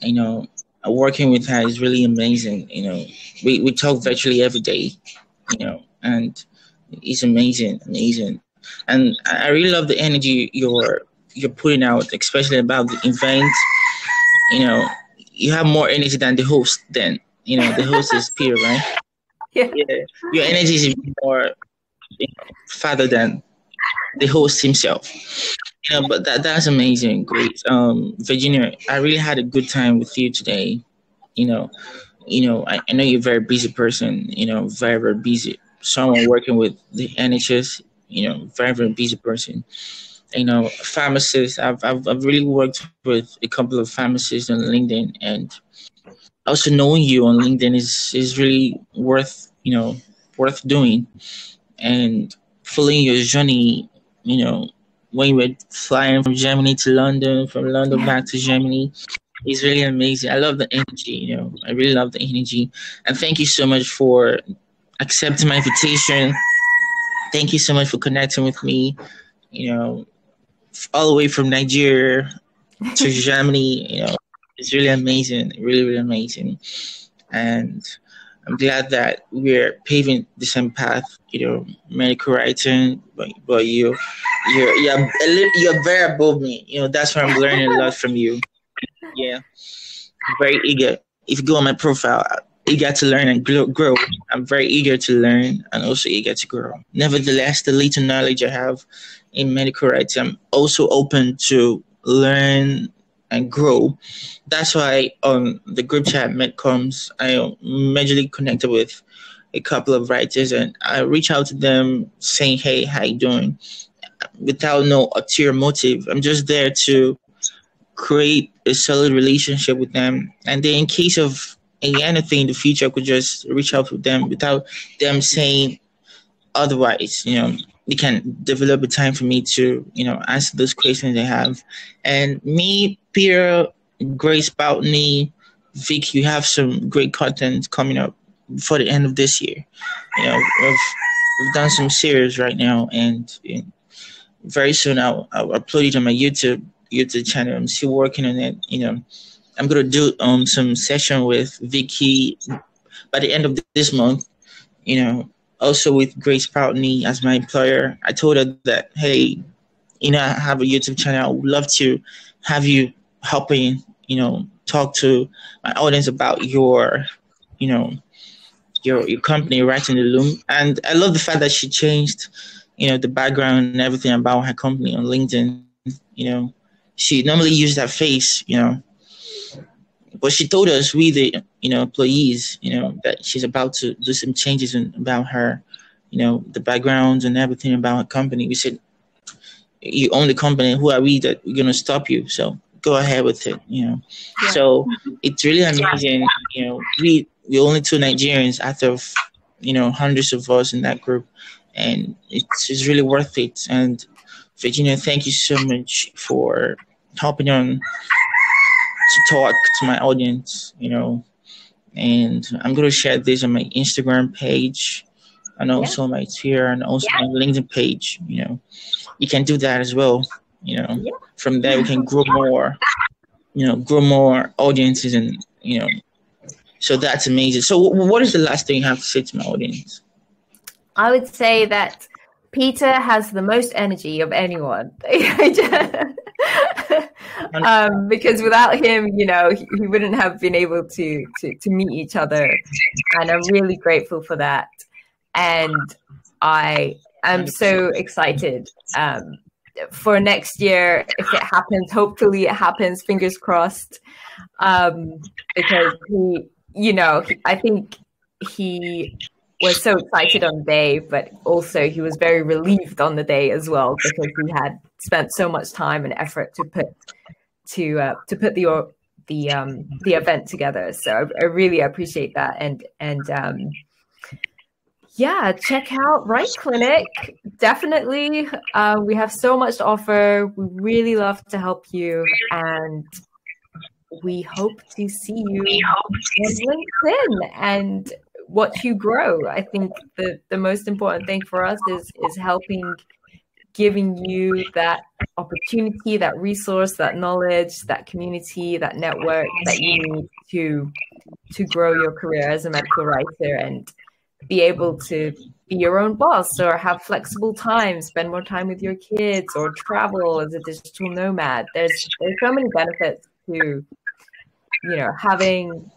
You know, working with her is really amazing. You know, we talk virtually every day, you know, and it's amazing. And I really love the energy you're putting out, especially about the event. You know, you have more energy than the host then. You know, the host is Peter, right? Yeah. Your energy is more, you know, farther than the host himself. You know, but that's amazing. Great. Virginia, I really had a good time with you today. You know, I know you're a very busy person, you know, very, very busy. Someone working with the NHS, you know, very, very busy person. You know, pharmacist. I've really worked with a couple of pharmacists on LinkedIn, and also knowing you on LinkedIn is really worth doing, and following your journey, you know, when we're flying from Germany to London, from London back to Germany. It's really amazing. I love the energy, you know. I really love the energy. And thank you so much for accepting my invitation. Thank you so much for connecting with me, you know, all the way from Nigeria to Germany, you know. It's really amazing, really, really amazing. And I'm glad that we're paving the same path, you know, medical writing, but you're very above me. You know, that's why I'm learning a lot from you. Yeah, very eager. If you go on my profile, eager to learn and grow. I'm very eager to learn and also eager to grow. Nevertheless, the little knowledge I have in medical writing, I'm also open to learn and grow. That's why on the group chat medcomms, I am majorly connected with a couple of writers, and I reach out to them saying, "Hey, how you doing?" Without no ulterior motive. I'm just there to create a solid relationship with them, and then in case of anything in the future, I could just reach out to them without them saying otherwise. You know, they can develop a time for me to, you know, answer those questions they have. And me, Peter, Grace, Boutney, Vic, you have some great content coming up before the end of this year. You know, we've done some series right now, and very soon I'll upload it on my YouTube channel. I'm still working on it. You know, I'm gonna do some session with Vicky by the end of this month. You know, also with Grace Poutney as my employer. I told her that, hey, you know, I have a YouTube channel. I would love to have you helping, you know, talk to my audience about your, you know, your company, Writing the Loom. And I love the fact that she changed, you know, the background and everything about her company on LinkedIn. You know, she normally used that face, you know, but she told us, we the, you know, employees, you know, that she's about to do some changes about her, you know, the backgrounds and everything about her company. We said, you own the company. Who are we that we're gonna stop you? So go ahead with it, you know. Yeah. So it's really amazing. You know, we're only 2 Nigerians out of, you know, hundreds of us in that group, and it's really worth it. And Virginia, thank you so much for helping on to talk to my audience, you know. And I'm going to share this on my Instagram page and also my Twitter and also my LinkedIn page. You know, you can do that as well. You know, from there we can grow more, you know, grow more audiences, and, you know, so that's amazing. So what is the last thing you have to say to my audience? I would say that Peter has the most energy of anyone. Because without him, you know, he wouldn't have been able to meet each other. And I'm really grateful for that. And I am so excited for next year. If it happens, hopefully it happens, fingers crossed. Because he, you know, I think he was so excited on the day, but also he was very relieved on the day as well, because he had spent so much time and effort to put the event together. So I really appreciate that. And check out Write Clinic. Definitely. We have so much to offer. We really love to help you, and we hope to see you on LinkedIn and watch you grow. I think the most important thing for us is helping, giving you that opportunity, that resource, that knowledge, that community, that network that you need to grow your career as a medical writer and be able to be your own boss, or have flexible time, spend more time with your kids, or travel as a digital nomad. There's so many benefits to, you know, having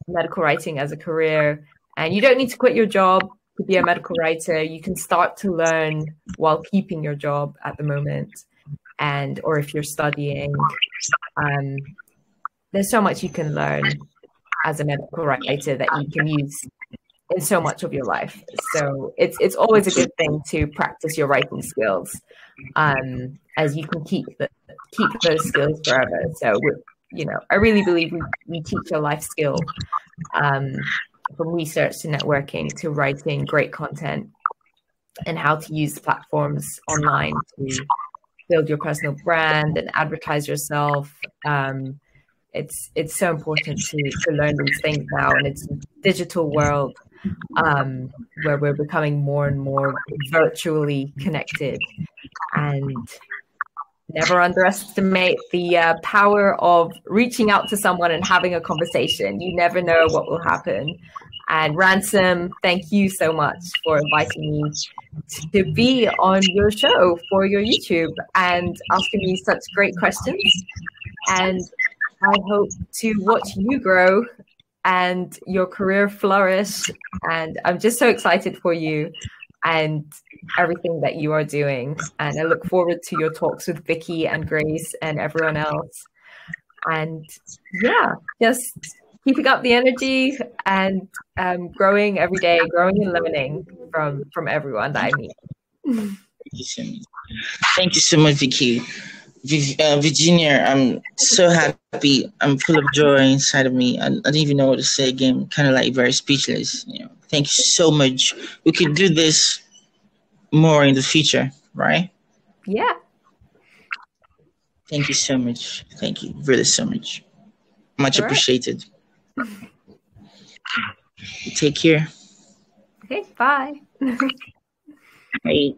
medical writing as a career. And you don't need to quit your job to be a medical writer. You can start to learn while keeping your job at the moment, or if you're studying. There's so much you can learn as a medical writer that you can use in so much of your life. So it's always a good thing to practice your writing skills, as you can keep those skills forever. So, you know, I really believe we teach a life skill, from research to networking to writing great content, and how to use platforms online build your personal brand and advertise yourself. It's so important to learn these things now, and it's a digital world where we're becoming more and more virtually connected. And never underestimate the power of reaching out to someone and having a conversation. You never know what will happen. And Ransom, thank you so much for inviting me to be on your show for your YouTube and asking me such great questions. And I hope to watch you grow and your career flourish. And I'm just so excited for you and everything that you are doing. And I look forward to your talks with Vicky and Grace and everyone else. And yeah, just keeping up the energy and growing every day, growing and learning from everyone that I meet. Thank you so much, Vicky. Virginia, I'm so happy. I'm full of joy inside of me. I don't even know what to say again. I'm kind of like very speechless. Thank you so much. We could do this more in the future, right? Yeah. Thank you so much. Thank you really so much. Much appreciated. Take care. Okay, bye. Bye.